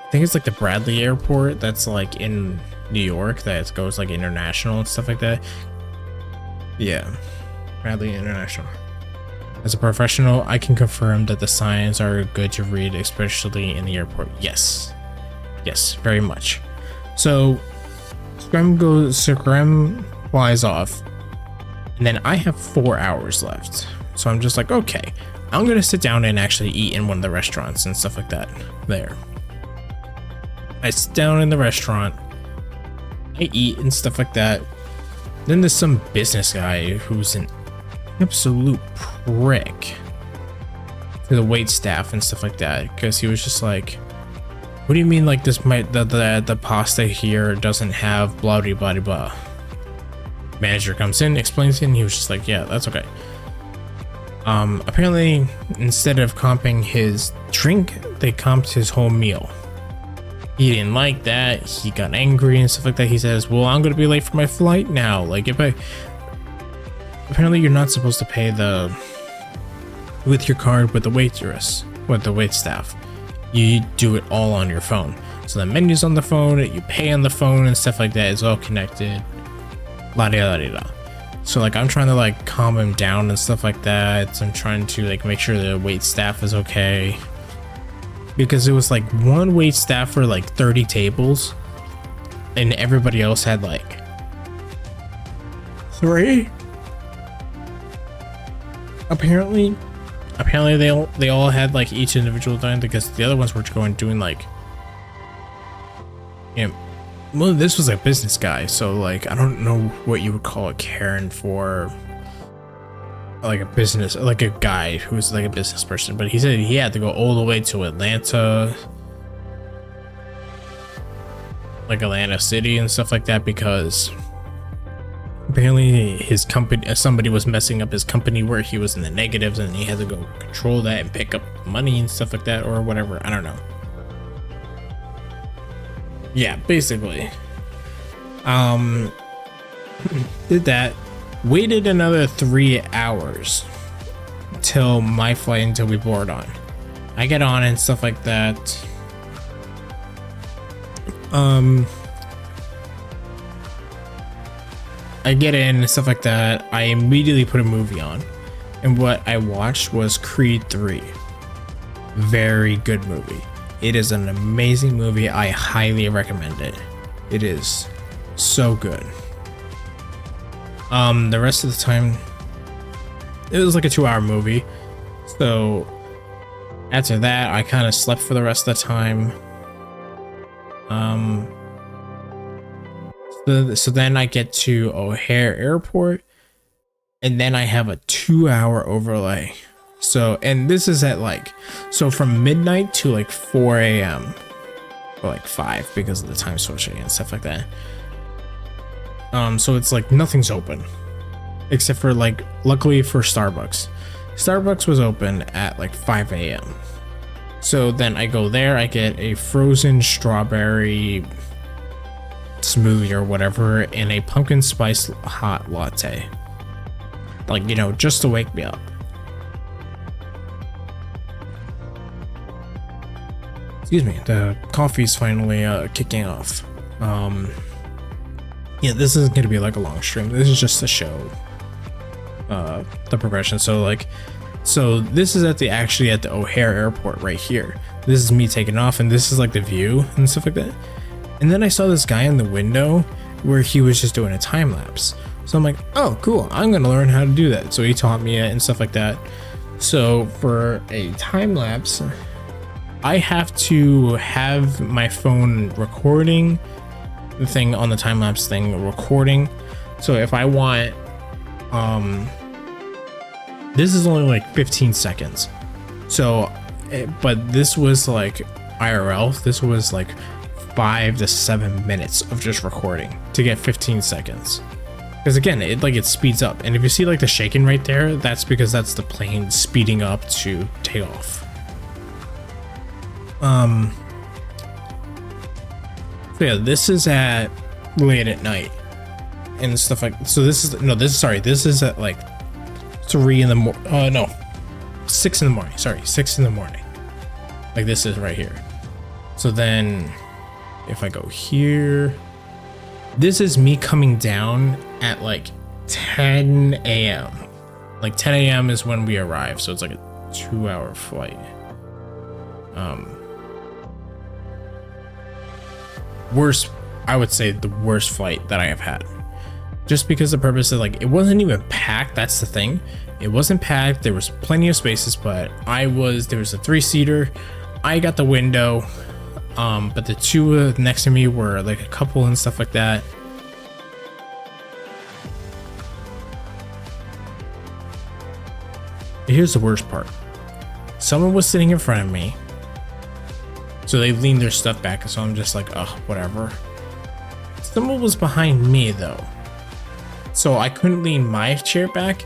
Speaker 1: think it's like the Bradley Airport that's like in New York that goes like international and stuff like that. Yeah, Bradley International. As a professional, I can confirm that the signs are good to read, especially in the airport. Yes, very much. So Scrum flies off, and then I have 4 hours left. So I'm just like, okay, I'm gonna sit down and actually eat in one of the restaurants and stuff like that there. I sit down in the restaurant, I eat and stuff like that. Then there's some business guy who's an absolute prick to the wait staff and stuff like that, because he was just like, what do you mean like this might the pasta here doesn't have blah blah blah blah. Manager comes in, explains it, and he was just like, yeah, that's okay. Apparently instead of comping his drink, they comped his whole meal. He didn't like that. He got angry and stuff like that. He says, well, I'm gonna be late for my flight now. Like apparently you're not supposed to pay with your card with the waitress, with the wait staff. You do it all on your phone. So the menu's on the phone, you pay on the phone and stuff like that. It's all connected. La da la da. So like I'm trying to like calm him down and stuff like that. So I'm trying to like make sure the wait staff is okay. Because it was like one wait staff for like 30 tables and everybody else had like 3. Apparently they all had like each individual time, because the other ones were doing like, you know, well, this was a business guy, so like I don't know what you would call a Karen for like a business, like a guy who's like a business person, but he said he had to go all the way to Atlanta, like Atlanta City and stuff like that, because apparently his company, somebody was messing up his company where he was in the negatives, and he had to go control that and pick up money and stuff like that or whatever. I don't know. Yeah, basically did that, waited another 3 hours till my flight, until we board on. I get on and stuff like that. I get in and stuff like that. I immediately put a movie on, and what I watched was Creed 3. Very good movie. It is an amazing movie. I highly recommend it. It is so good. The rest of the time, it was like a 2-hour movie. So after that, I kind of slept for the rest of the time. So then I get to O'Hare Airport, and then I have a 2-hour overlay. So, and this is at like, so from midnight to like 4 a.m. or like 5 because of the time switching and stuff like that. So it's like nothing's open except for like, luckily for Starbucks. Starbucks was open at like 5 a.m. So then I go there, I get a frozen strawberry smoothie or whatever and a pumpkin spice hot latte. Like, you know, just to wake me up. Excuse me, the coffee's finally kicking off. Yeah, this isn't gonna be like a long stream. This is just to show the progression. So like, so this is actually at the O'Hare Airport right here. This is me taking off, and this is like the view and stuff like that. And then I saw this guy in the window where he was just doing a time lapse. So I'm like, oh, cool. I'm gonna learn how to do that. So he taught me it and stuff like that. So for a time lapse, I have to have my phone recording the thing on the time lapse thing recording. So if I want, this is only like 15 seconds. So, but this was like IRL. This was like 5 to 7 minutes of just recording to get 15 seconds. Because again, it speeds up. And if you see like the shaking right there, that's because that's the plane speeding up to take off. So yeah, this is at late at night and stuff like, so this is at like 3 in the morning. No, 6 in the morning. Sorry, 6 in the morning. Like this is right here. So then if I go here, this is me coming down at like 10 a.m. Like 10 a.m. is when we arrive. So it's like a 2-hour flight. Worst, I would say the worst flight that I have had. Just because the purpose of like, it wasn't even packed. That's the thing. It wasn't packed. There was plenty of spaces, but there was a 3-seater. I got the window. But the 2 next to me were like a couple and stuff like that. Here's the worst part. Someone was sitting in front of me. So they leaned their stuff back, so I'm just like, oh, whatever. Someone was behind me though. So I couldn't lean my chair back,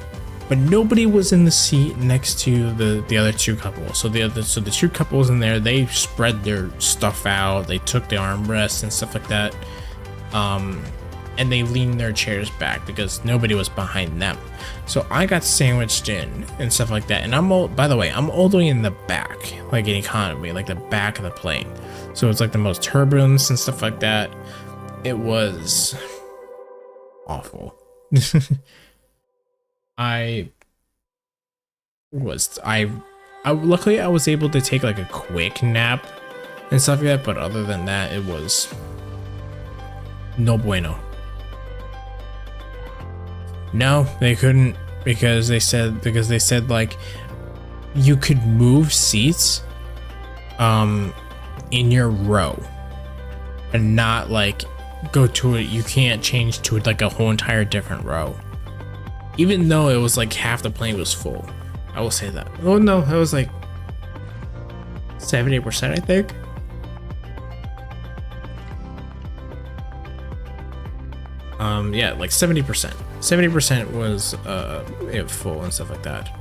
Speaker 1: but nobody was in the seat next to the other 2 couples. So the 2 couples in there, they spread their stuff out, they took the armrests and stuff like that. And they leaned their chairs back because nobody was behind them. So I got sandwiched in and stuff like that. And I'm all the way in the back, like in economy, like the back of the plane. So it's like the most turbulence and stuff like that. It was awful. Luckily I was able to take like a quick nap and stuff like that. But other than that, it was no bueno. No, they couldn't because they said like you could move seats in your row and not like go to it. You can't change to it like a whole entire different row, even though it was like half the plane was full. I will say that. Oh no, it was like 70%, I think. Yeah, like 70%. 70% was it full and stuff like that.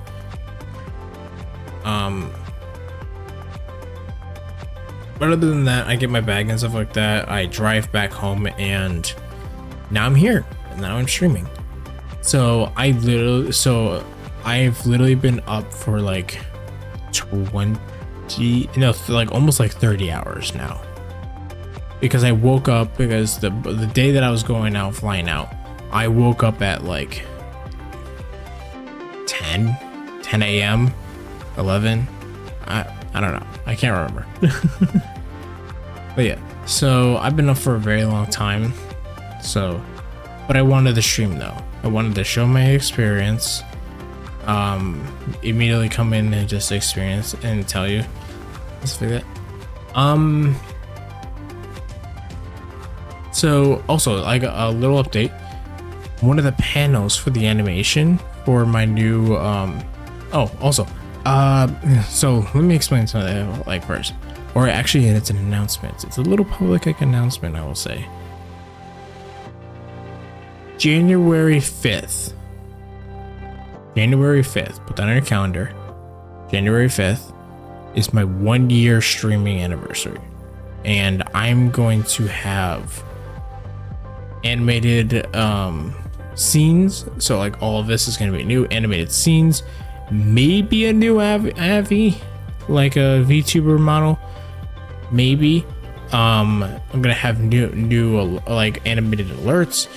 Speaker 1: But other than that, I get my bag and stuff like that. I drive back home, and now I'm here. Now I'm streaming. So I've literally been up for like almost like 30 hours now. Because I woke up, because the day that I was flying out, I woke up at like 10 a.m., 11. I don't know. I can't remember. But yeah, so I've been up for a very long time. So, but I wanted to stream though. I wanted to show my experience. Immediately come in and just experience and tell you. Let's like that. So also like a little update. One of the panels for the animation for my new so let me explain something like first. Or actually it's an announcement. It's a little public announcement, I will say. January 5th. Put that on your calendar. January 5th is my 1 year streaming anniversary. And I'm going to have animated scenes. So like all of this is going to be new animated scenes. Maybe a new Avi, like a VTuber model. Maybe. I'm going to have new like animated alerts.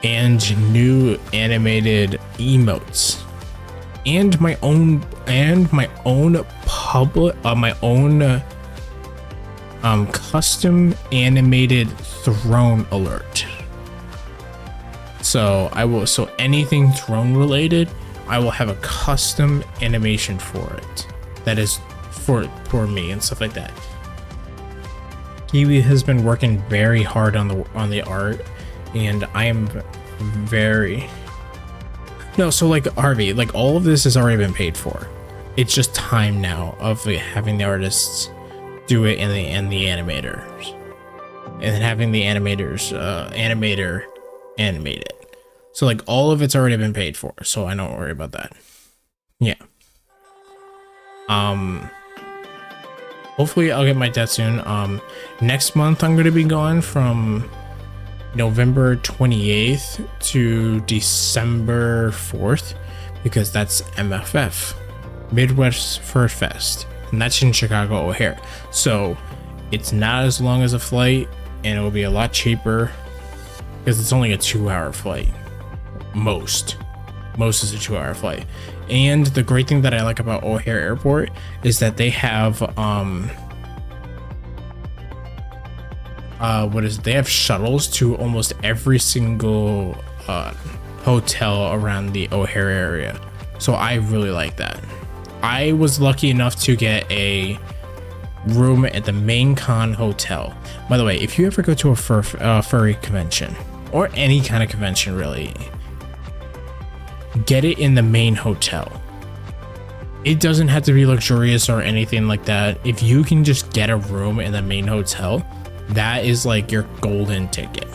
Speaker 1: And new animated emotes, and my own custom animated throne alert. So anything throne related, I will have a custom animation for it. That is for me and stuff like that. Kiwi has been working very hard on the art. And I am so like Harvey, like all of this has already been paid for. It's just time now of having the artists do it and the animators, and then having the animator animate it. So like all of it's already been paid for, so I don't worry about that. Yeah. Hopefully I'll get my debt soon. Next month I'm gonna be gone from November 28th to December 4th, because that's MFF, Midwest Fur Fest, and that's in Chicago O'Hare. So it's not as long as a flight, and it will be a lot cheaper because it's only a 2-hour flight. Most is a 2-hour flight. And the great thing that I like about O'Hare Airport is that they have they have shuttles to almost every single hotel around the O'Hare area. So I really like that. I was lucky enough to get a room at the Main Con Hotel. By the way, if you ever go to a furry convention, or any kind of convention really, get it in the main hotel. It doesn't have to be luxurious or anything like that. If you can just get a room in the main hotel, that is like your golden ticket,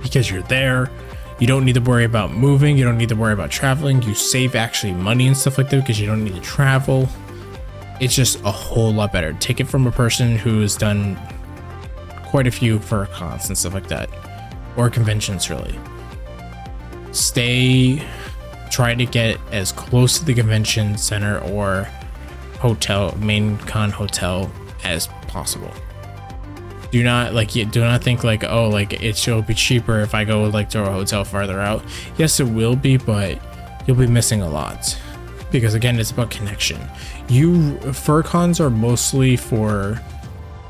Speaker 1: because you're there. You don't need to worry about moving. You don't need to worry about traveling. You save actually money and stuff like that because you don't need to travel. It's just a whole lot better. Take it from a person who's done quite a few fur cons and stuff like that, or conventions really. Try to get as close to the convention center or hotel, main con hotel, as possible. Do not think like, oh, like it should be cheaper if I go like to a hotel farther out. Yes, it will be, but you'll be missing a lot, because again, it's about connection. Fur cons are mostly for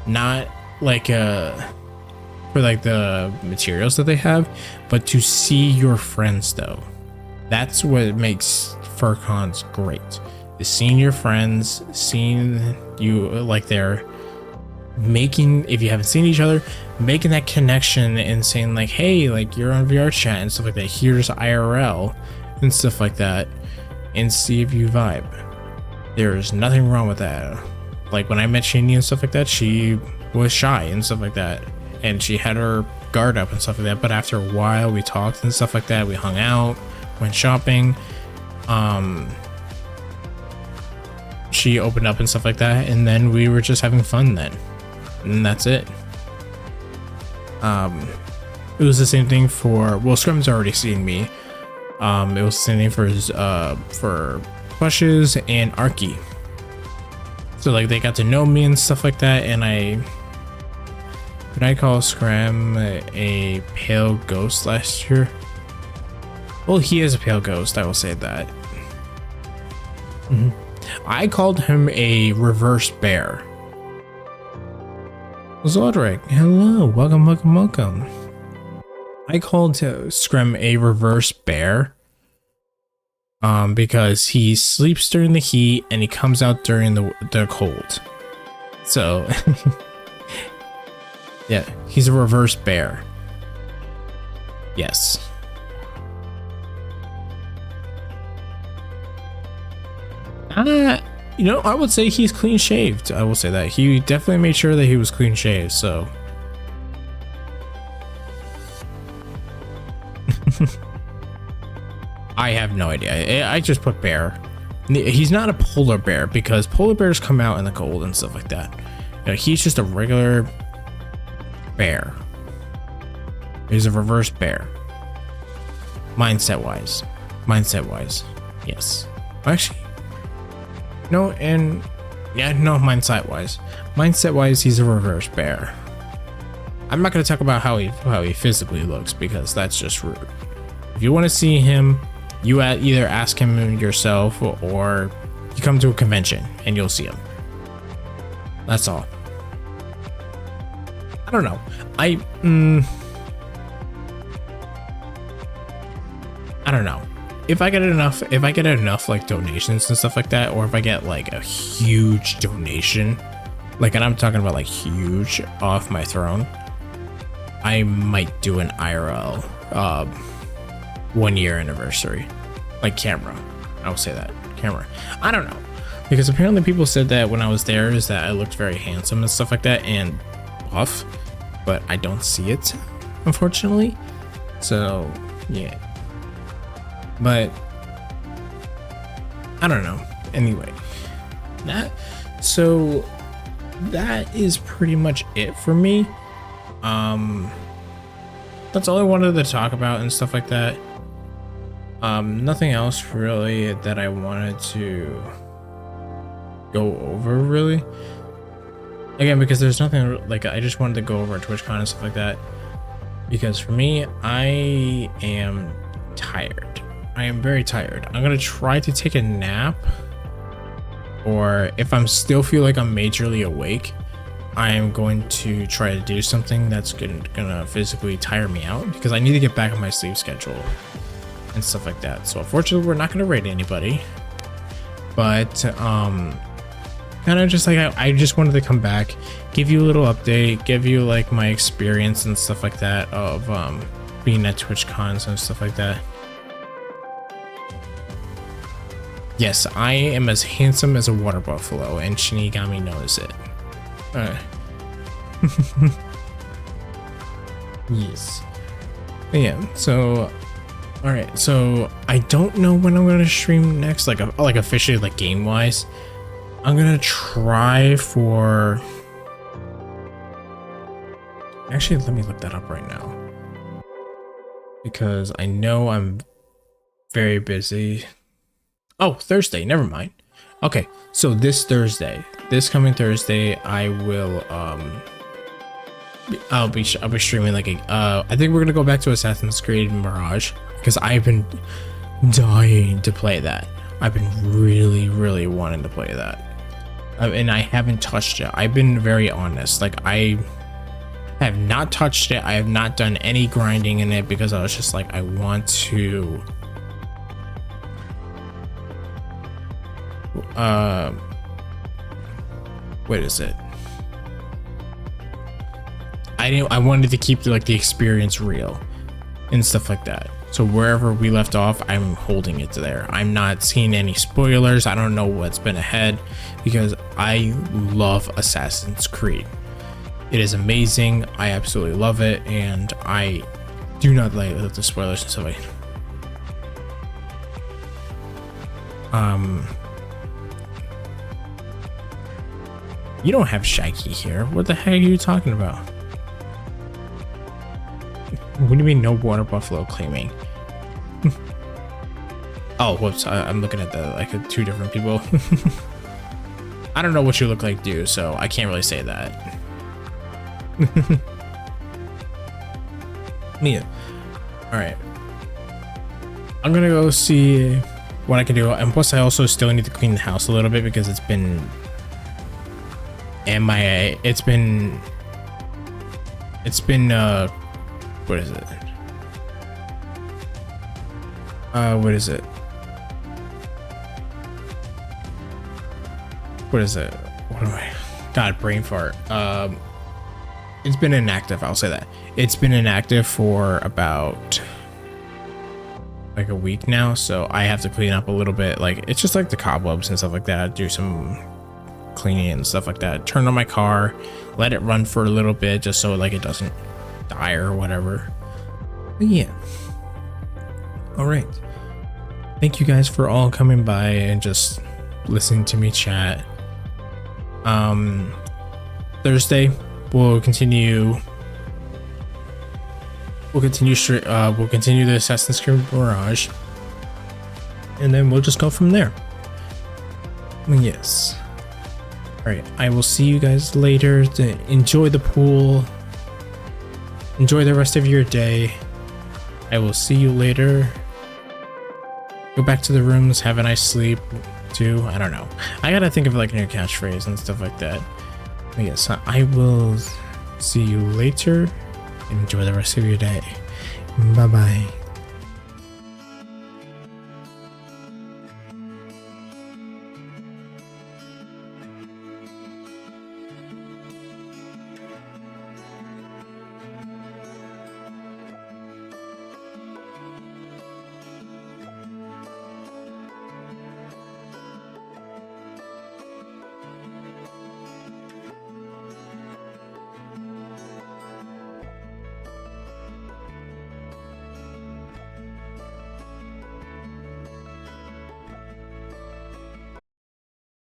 Speaker 1: not like for like the materials that they have, but to see your friends though. That's what makes fur cons great. Is seeing your friends, seeing you like they're making, if you haven't seen each other, making that connection and saying like, hey, like you're on VR chat and stuff like that, here's IRL and stuff like that, and see if you vibe. There's nothing wrong with that. Like when I met Shinny and stuff like that, she was shy and stuff like that, and she had her guard up and stuff like that, but after a while we talked and stuff like that, we hung out, went shopping, she opened up and stuff like that, and then we were just having fun then. And that's it. It was the same thing for, well, Scrum's already seen me. It was the same thing for Plushes and Arky. So like they got to know me and stuff like that, and did I call Scrum a pale ghost last year? Well, he is a pale ghost, I will say that. I called him a reverse bear. Zodric, hello, welcome. I called Scrim a reverse bear. Because he sleeps during the heat and he comes out during the cold. So, yeah, he's a reverse bear. Yes. You know, I would say he's clean shaved. I will say that. He definitely made sure that he was clean shaved, so. I have no idea. I just put bear. He's not a polar bear because polar bears come out in the cold and stuff like that. You know, he's just a regular bear. He's a reverse bear. Mindset wise. Yes. Actually, no, and yeah, no, mindset wise, he's a reverse bear. I'm not going to talk about how he physically looks because that's just rude. If you want to see him, you either ask him yourself or you come to a convention and you'll see him. That's all. I don't know. I don't know. If I get enough like donations and stuff like that, or if I get like a huge donation, like, and I'm talking about like huge, off my throne, I might do an IRL 1 year anniversary, like camera. I will say that camera. I don't know, because apparently people said that when I was there is that I looked very handsome and stuff like that and buff, but I don't see it, unfortunately. So yeah, but I don't know. Anyway, so that is pretty much it for me. That's all I wanted to talk about and stuff like that. Nothing else really that I wanted to go over really. Again, because there's nothing like, I just wanted to go over TwitchCon and stuff like that. Because for me, I am tired. I am very tired. I'm gonna try to take a nap, or if I'm still feel like I'm majorly awake, I am going to try to do something that's gonna physically tire me out, because I need to get back on my sleep schedule and stuff like that. So unfortunately, we're not gonna raid anybody, but kind of just like I just wanted to come back, give you a little update, give you like my experience and stuff like that of being at TwitchCons and stuff like that. Yes, I am as handsome as a water buffalo, and Shinigami knows it. Yes. Yeah, so alright, so I don't know when I'm gonna stream next, like officially, like game wise. I'm gonna try for, actually let me look that up right now, because I know I'm very busy. Oh, Thursday, never mind. Okay, so this coming Thursday, I will I'll be streaming like a I think we're gonna go back to Assassin's Creed Mirage, because I've been dying to play that. I've been really wanting to play that, and I haven't touched it. I've been very honest, like I have not touched it. I have not done any grinding in it, because I was just like, I want to what is it? I wanted to keep like the experience real and stuff like that. So wherever we left off, I'm holding it to there. I'm not seeing any spoilers. I don't know what's been ahead, because I love Assassin's Creed. It is amazing. I absolutely love it, and I do not like the spoilers and stuff like that. You don't have Shaggy here. What the heck are you talking about? What do you mean no water buffalo claiming? Oh, whoops. I'm looking at the like two different people. I don't know what you look like, dude, so I can't really say that. Yeah. All right. I'm gonna go see what I can do, and plus I also still need to clean the house a little bit, because it's been MIA. It's been what is it? What is it? What is it? What am I? God, brain fart. It's been inactive. I'll say that. It's been inactive for about like a week now, so I have to clean up a little bit. Like, it's just like the cobwebs and stuff like that. Do some cleaning and stuff like that. Turn on my car, let it run for a little bit just so like it doesn't die or whatever. But yeah. All right. Thank you guys for all coming by and just listening to me chat. Thursday we'll continue the Assassin's Creed Mirage, and then we'll just go from there. Yes. All right, I will see you guys later. Enjoy the pool, enjoy the rest of your day. I will see you later. Go back to the rooms, have a nice sleep too. I don't know, I gotta think of like a new catchphrase and stuff like that. But yes, I will see you later. Enjoy the rest of your day. Bye bye.